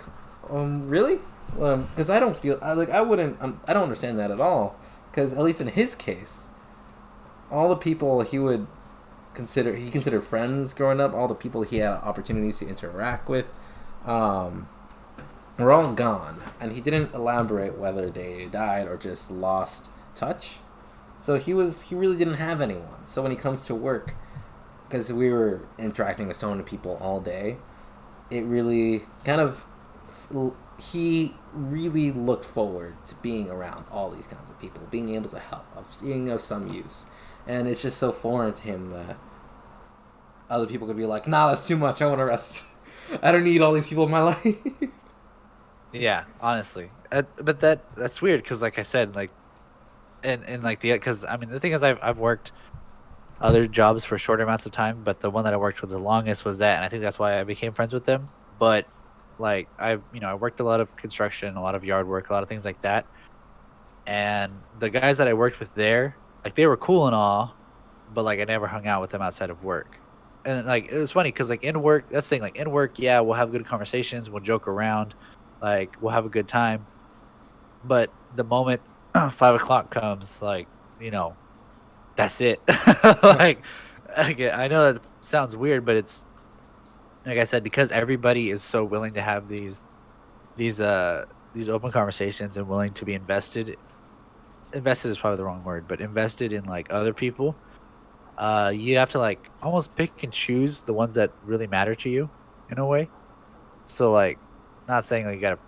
really? Because I don't feel I wouldn't. I don't understand that at all. Because at least in his case, all the people he considered friends growing up, all the people he had opportunities to interact with, were all gone, and he didn't elaborate whether they died or just lost touch. So he really didn't have anyone. So when he comes to work, because we were interacting with so many people all day, it really kind of he really looked forward to being around all these kinds of people, being able to help, of being of some use, and it's just so foreign to him that other people could be like, "Nah, that's too much. I want to rest. I don't need all these people in my life." Yeah, honestly, but that's weird because, like I said, like, and like because I mean the thing is I've worked other jobs for shorter amounts of time, but the one that I worked with the longest was that, and I think that's why I became friends with them. But like I worked a lot of construction, a lot of yard work, a lot of things like that, and the guys that I worked with there, like they were cool and all, but like I never hung out with them outside of work. And like it was funny because like in work, that's the thing. Like in work, yeah, we'll have good conversations, we'll joke around, like we'll have a good time. But the moment 5 o'clock comes, like you know, that's it. like, I know that sounds weird, but it's like I said because everybody is so willing to have these these open conversations and willing to be invested. Invested is probably the wrong word, but invested in like other people. You have to like almost pick and choose the ones that really matter to you in a way. So like, not saying like you gotta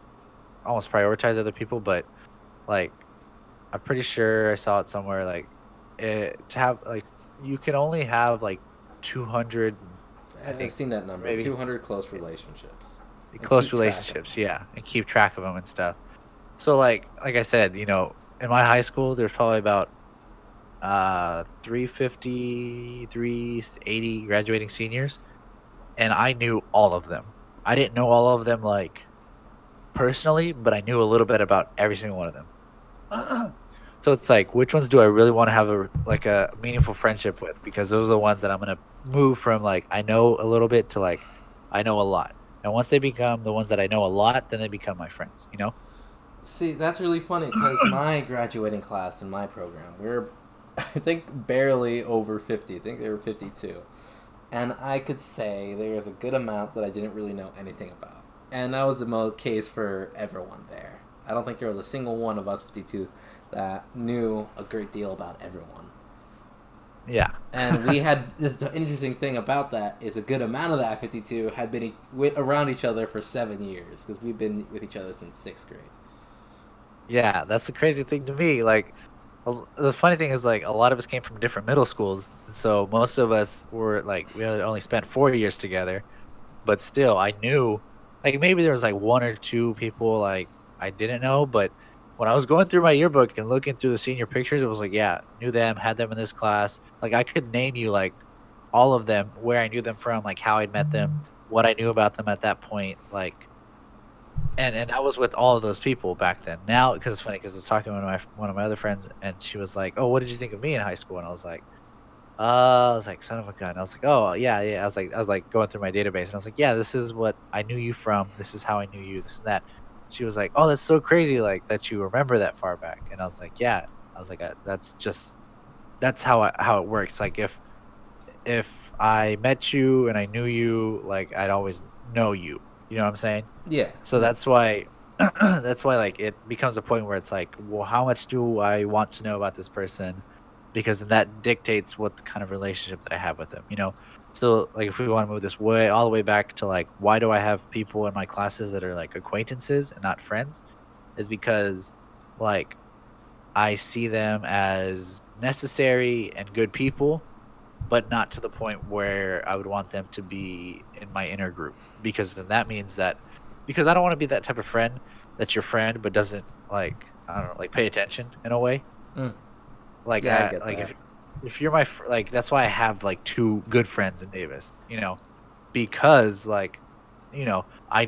almost prioritize other people, but like I'm pretty sure I saw it somewhere like to have like you can only have like 200, I I've think seen that number, maybe 200 close relationships, and close keep track of them. relationships, yeah, and keep track of them and stuff. So like I said, in my high school there's probably about 350, 380 graduating seniors, and I knew all of them. I didn't know all of them like personally, but I knew a little bit about every single one of them. So it's like, which ones do I really want to have a meaningful friendship with? Because those are the ones that I'm gonna move from like I know a little bit to like I know a lot. And once they become the ones that I know a lot, then they become my friends. You know? See, that's really funny because my graduating class in my program, we're, I think, barely over 50. I think they were 52. And I could say there was a good amount that I didn't really know anything about. And that was the case for everyone there. I don't think there was a single one of us 52 that knew a great deal about everyone. Yeah. And we had the interesting thing about that is a good amount of that 52 had been around each other for 7 years because we've been with each other since 6th grade. Yeah, that's the crazy thing to me. Like, the funny thing is, like, a lot of us came from different middle schools, and so most of us were like, we had only spent 4 years together. But still, I knew, like, maybe there was like one or two people like I didn't know, but when I was going through my yearbook and looking through the senior pictures, it was like, yeah, knew them, had them in this class. Like, I could name you like all of them, where I knew them from, like how I'd met them, what I knew about them at that point, like and that was with all of those people back then. Now, because it's funny, because I was talking to one of my other friends, and she was like, "Oh, what did you think of me in high school?" And I was like, "Son of a gun." I was like, "Oh, yeah, yeah." I was like going through my database, and I was like, "Yeah, this is what I knew you from. This is how I knew you. This and that." She was like, "Oh, that's so crazy, like that you remember that far back." And I was like, "Yeah." I was like, "That's just that's how it works. Like if I met you and I knew you, like I'd always know you. You know what I'm saying?" Yeah. So that's why that's why like it becomes a point where it's like, well, how much do I want to know about this person? Because then that dictates what the kind of relationship that I have with them, you know? So like if we want to move this way all the way back to like why do I have people in my classes that are like acquaintances and not friends? Is because like I see them as necessary and good people, but not to the point where I would want them to be in my inner group. Because then that means that because I don't want to be that type of friend that's your friend but doesn't like I don't know, like pay attention in a way. Mm. Like Yeah, I get like that. if you're like that's why I have like two good friends in Davis, because like I I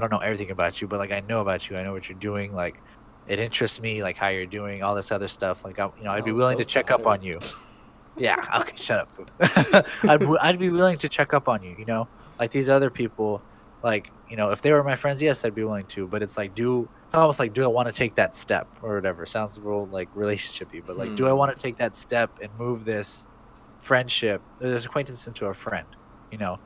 don't know everything about you, but like I know about you. I know what you're doing. Like it interests me, like how you're doing, all this other stuff. Like I'd be Oh, willing so to check up flattered. on you. Yeah, okay, shut up. Fool. I'd be willing to check up on you, Like these other people, like, if they were my friends, yes, I'd be willing to, but it's like it's almost like do I want to take that step or whatever. Sounds real like relationshipy, but like do I Hmm. want to take that step and move this acquaintance into a friend, you know?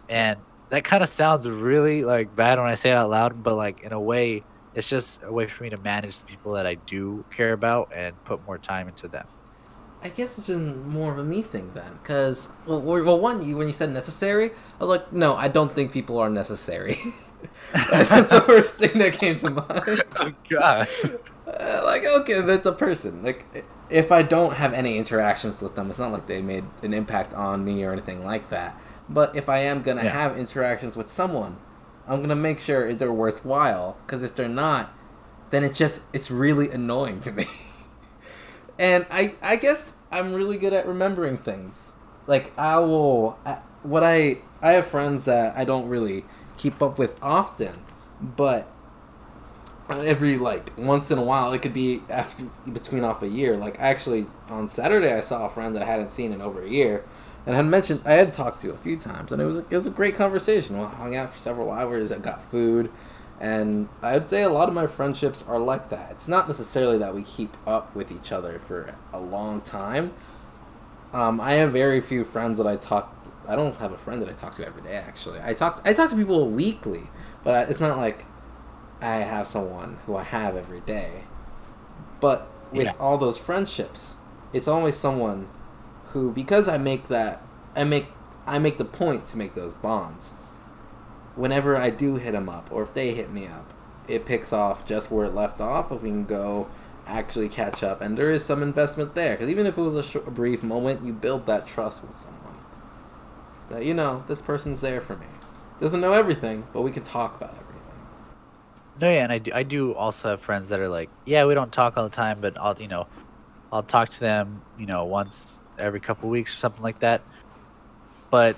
And that kind of sounds really like bad when I say it out loud, but like in a way, it's just a way for me to manage the people that I do care about and put more time into them. I guess it's just more of a me thing then, because one, when you said necessary, I was like, no, I don't think people are necessary. That's the first thing that came to mind. Oh gosh. Like, okay, that's a person. Like, if I don't have any interactions with them, it's not like they made an impact on me or anything like that. But if I am gonna Yeah. have interactions with someone, I'm gonna make sure they're worthwhile. Because if they're not, then it's really annoying to me. And I guess I'm really good at remembering things. Like I have friends that I don't really keep up with often, but every like once in a while it could be after between off a year. Like actually on Saturday I saw a friend that I hadn't seen in over a year, and I had talked to a few times, and it was a great conversation. We hung out for several hours. I got food, and I'd say a lot of my friendships are like that. It's not necessarily that we keep up with each other for a long time. I have very few friends that I talk. I don't have a friend that I talk to every day. Actually, I talk to people weekly, but it's not like I have someone who I have every day. But with Yeah. all those friendships, it's always someone who, because I make I make the point to make those bonds. Whenever I do hit them up, or if they hit me up, it picks off just where it left off. If we can go actually catch up, and there is some investment there, because even if it was a brief moment, you build that trust with someone. That this person's there for me. Doesn't know everything, but we can talk about everything. No, yeah, and I do also have friends that are like, yeah, we don't talk all the time, but I'll talk to them, once every couple weeks or something like that. But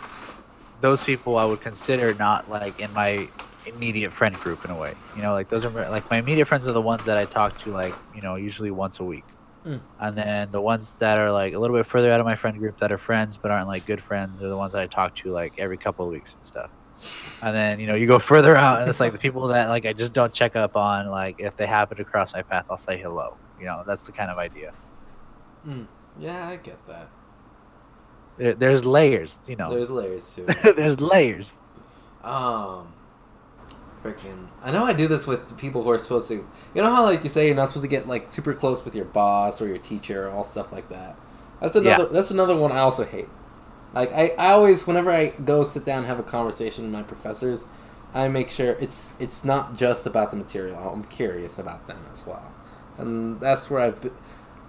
those people I would consider not like in my immediate friend group in a way. Like those are like my immediate friends are the ones that I talk to like, usually once a week. Mm. And then the ones that are like a little bit further out of my friend group that are friends but aren't like good friends are the ones that I talk to like every couple of weeks and stuff. And then, you go further out and it's like the people that like I just don't check up on, like if they happen to cross my path, I'll say hello. That's the kind of idea. Mm. Yeah, I get that. There's layers, There's layers to it. there's layers. Um, freaking. I know I do this with people who are supposed to. You know how like you say you're not supposed to get like super close with your boss or your teacher or all stuff like that. Yeah. That's another one I also hate. Like I always whenever I go sit down and have a conversation with my professors, I make sure it's not just about the material. I'm curious about them as well, and that's where I've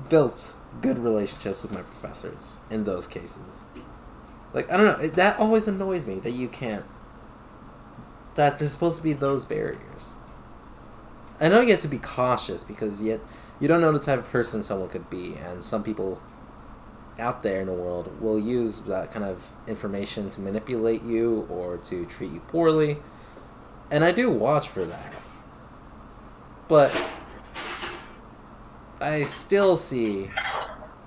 built good relationships with my professors in those cases. Like I don't know, that always annoys me that you can't. That there's supposed to be those barriers. I know you have to be cautious because yet you don't know the type of person someone could be, and some people out there in the world will use that kind of information to manipulate you or to treat you poorly, and I do watch for that. But I still see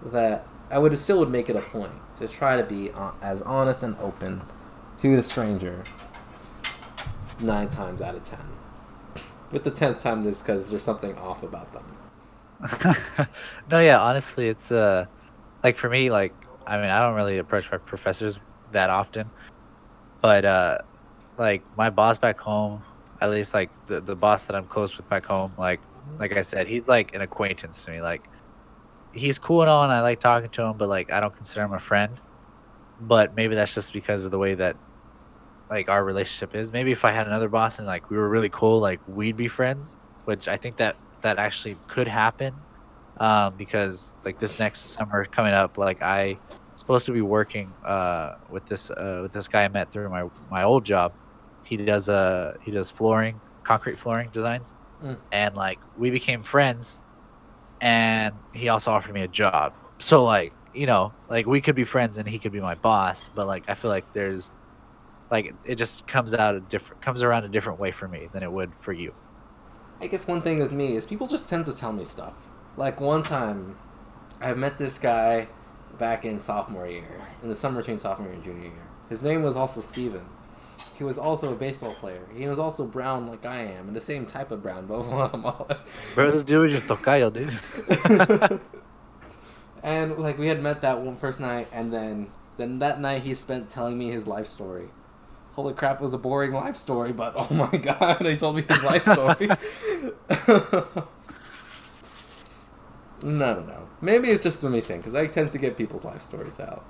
that I would make it a point to try to be as honest and open to the stranger 9 times out of 10. With the 10th time, this because there's something off about them. No, yeah, honestly, it's like for me, like I mean, I don't really approach my professors that often, but like my boss back home, at least like the boss that I'm close with back home, like I said, he's like an acquaintance to me. Like he's cool and all, and I like talking to him, but like I don't consider him a friend. But maybe that's just because of the way that like our relationship is. Maybe if I had another boss and like we were really cool, like we'd be friends, which I think that actually could happen. Because like this next summer coming up, like I supposed to be working with this guy I met through my old job. He does flooring, concrete flooring designs, Mm. and like we became friends and he also offered me a job. So like, like we could be friends and he could be my boss, but like I feel like there's like it just comes around a different way for me than it would for you. I guess one thing with me is people just tend to tell me stuff. Like one time, I met this guy back in sophomore year, in the summer between sophomore and junior year. His name was also Steven. He was also a baseball player. He was also brown like I am, and the same type of brown, both of them. Bro, this dude was just tocayo, dude. And like we had met that one first night, and then that night he spent telling me his life story. Holy crap, it was a boring life story, but oh my god, he told me his life story. No. Maybe it's just me thing, because I tend to get people's life stories out.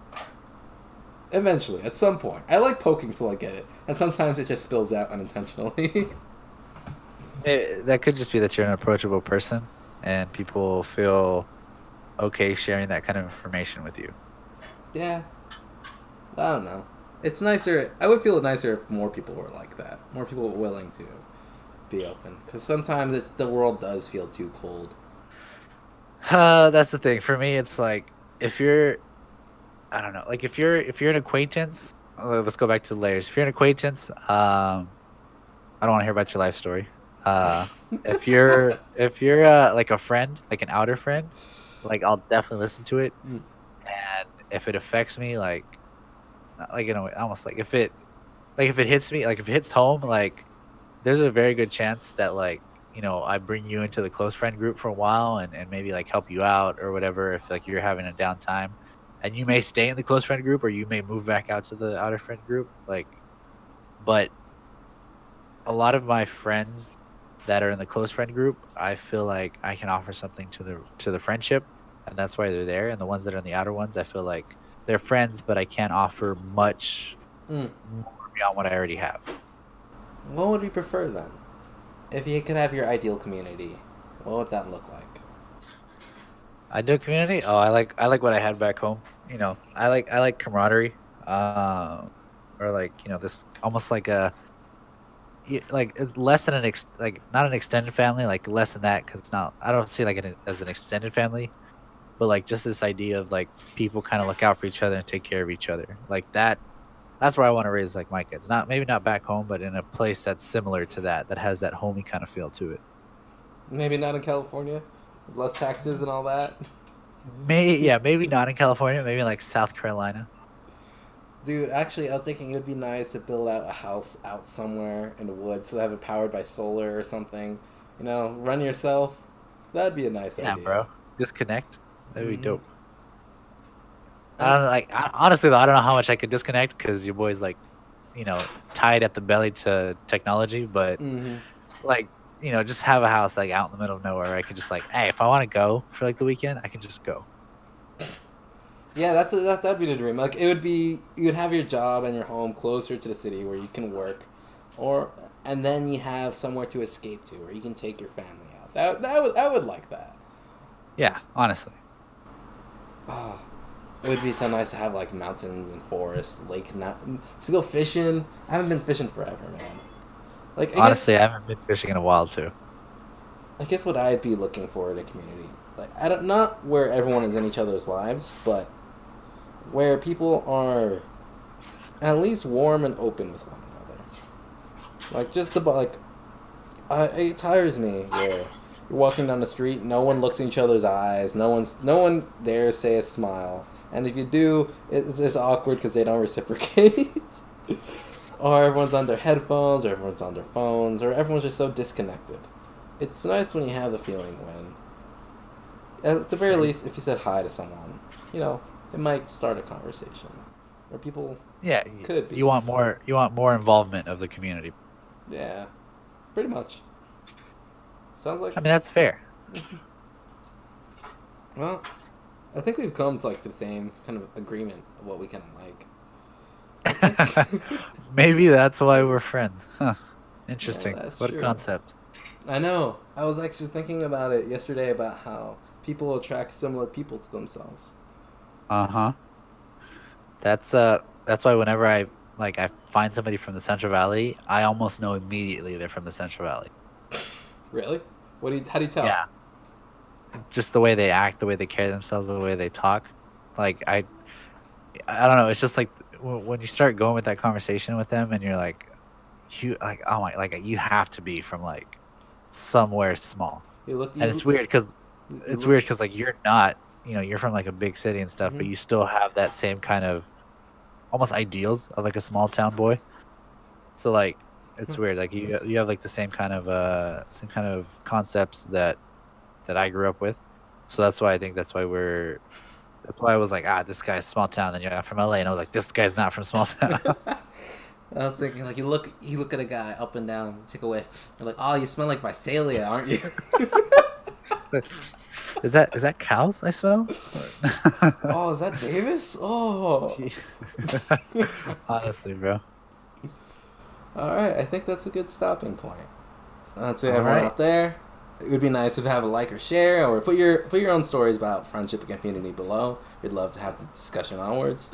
Eventually, at some point. I like poking till I get it, and sometimes it just spills out unintentionally. That could just be that you're an approachable person and people feel okay sharing that kind of information with you. Yeah. I don't know. It's nicer. I would feel nicer if more people were like that. More people were willing to be open. Because sometimes the world does feel too cold. That's the thing. For me, it's like if you're, I don't know, like if you're an acquaintance. Let's go back to the layers. If you're an acquaintance, I don't want to hear about your life story. If you're like a friend, like an outer friend, like I'll definitely listen to it. Mm. And if it affects me, like in a way, almost like if it hits me, like if it hits home, like there's a very good chance that like I bring you into the close friend group for a while and maybe like help you out or whatever if like you're having a downtime, and you may stay in the close friend group or you may move back out to the outer friend group. Like, but a lot of my friends that are in the close friend group, I feel like I can offer something to the friendship, and that's why they're there. And the ones that are in the outer ones, I feel like they're friends, but I can't offer much Mm. more beyond what I already have. What would you prefer then? If you could have your ideal community, what would that look like? Ideal community? Oh, I like what I had back home. I like camaraderie. Or like this almost like like it's less than like not an extended family, like less than that because it's not. I don't see like it as an extended family, but like just this idea of like people kind of look out for each other and take care of each other, like that. That's where I want to raise like my kids. Not maybe not back home, but in a place that's similar to that has that homey kind of feel to it. Maybe not in California? Less taxes and all that? Maybe not in California, maybe like South Carolina. Dude, actually, I was thinking it would be nice to build out a house out somewhere in the woods so have it powered by solar or something. Run yourself. That'd be a nice Yeah, idea. bro. Disconnect. That'd be Mm-hmm. dope. I And don't know, like honestly though, I don't know how much I could disconnect because your boy's like, tied at the belly to technology. But mm-hmm. like, just have a house like out in the middle of nowhere. I could just like, hey, if I want to go for like the weekend, I can just go. Yeah, that'd be the dream. Like it would be, you would have your job and your home closer to the city where you can work, or and then you have somewhere to escape to where you can take your family out. I would like that. Yeah, honestly. Oh, it would be so nice to have like mountains and forests, lake, not to go fishing. I haven't been fishing forever, man. Like Honestly, I haven't been fishing in a while too. I guess what I'd be looking for in a community, like I don't not where everyone is in each other's lives, but where people are at least warm and open with one another. Like just the like, it tires me where you're walking down the street, no one looks in each other's eyes, no one dares say a smile, and if you do, it's awkward because they don't reciprocate. Or everyone's on their headphones, or everyone's on their phones, or everyone's just so disconnected. It's nice when you have the feeling when, at the very least, if you said hi to someone, it might start a conversation, where people Yeah, could be. you want more. You want more involvement of the community. Yeah, pretty much. Sounds like. I mean, that's fair. Well, I think we've come to like the same kind of agreement of what we kind of like. I think. Maybe that's why we're friends. Huh. Yeah, Interesting. that's What a true. concept. I know. I was actually thinking about it yesterday about how people attract similar people to themselves. Uh-huh. That's why whenever I find somebody from the Central Valley, I almost know immediately they're from the Central Valley. Really? How do you tell? Yeah. just the way they act, the way they carry themselves, the way they talk. Like I don't know. It's just like when you start going with that conversation with them, and you're like, you like, oh my, like you have to be from like somewhere small, You look, and it's weird because you look. like you're not, you're from like a big city and stuff, but Mhm. you still have that same kind of almost ideals of like a small town boy. So like it's weird. Like you have like the same kind of concepts that I grew up with. So that's why I think that's why I was like, this guy's small town. Then you're from LA, and I was like, this guy's not from small town. I was thinking, like, you look at a guy up and down, take a whiff. You're like, oh, you smell like Visalia, aren't you? Is that cows I smell? Oh, is that Davis? Oh. Honestly, bro. All right, I think that's a good stopping point. That's it, All everyone right. out there. It would be nice if you have a like or share, or put your own stories about friendship and community below. We'd love to have the discussion onwards.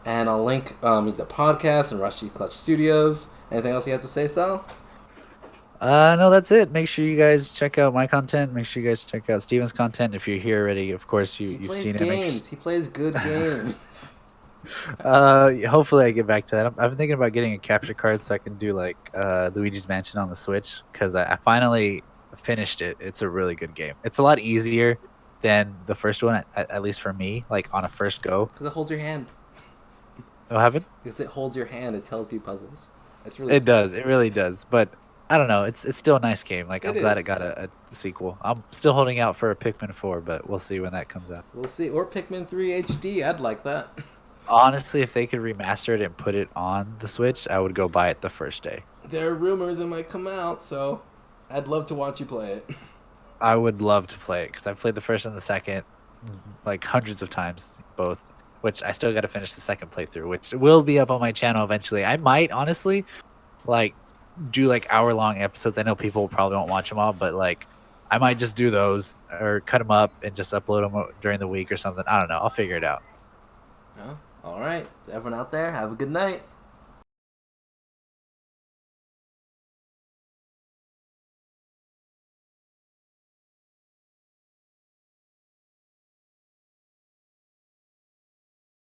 And I'll link the podcast and Rusty Clutch Studios. Anything else you have to say, Sal? No, that's it. Make sure you guys check out my content. Make sure you guys check out Steven's content. If you're here already, of course He you've plays seen it. games. He plays good games. Hopefully I get back to that. I've been thinking about getting a capture card so I can do like Luigi's Mansion on the Switch because I finally finished it. It's a really good game. It's a lot easier than the first one, at least for me. Like on a first go. Because it holds your hand. Oh, haven't? Because it holds your hand. It tells you puzzles. It's really It simple. does. It really does. But I don't know. It's still a nice game. Like It I'm glad it is. got a sequel. I'm still holding out for a Pikmin 4, but we'll see when that comes out. We'll see. Or Pikmin 3 HD. I'd like that. Honestly, if they could remaster it and put it on the Switch, I would go buy it the first day. There are rumors it might come out, so I'd love to watch you play it. I would love to play it because I've played the first and the second like hundreds of times, both. Which I still got to finish the second playthrough, which will be up on my channel eventually. I might honestly like do like hour-long episodes. I know people probably won't watch them all, but like I might just do those or cut them up and just upload them during the week or something. I don't know. I'll figure it out. Oh, all right. So everyone out there, have a good night.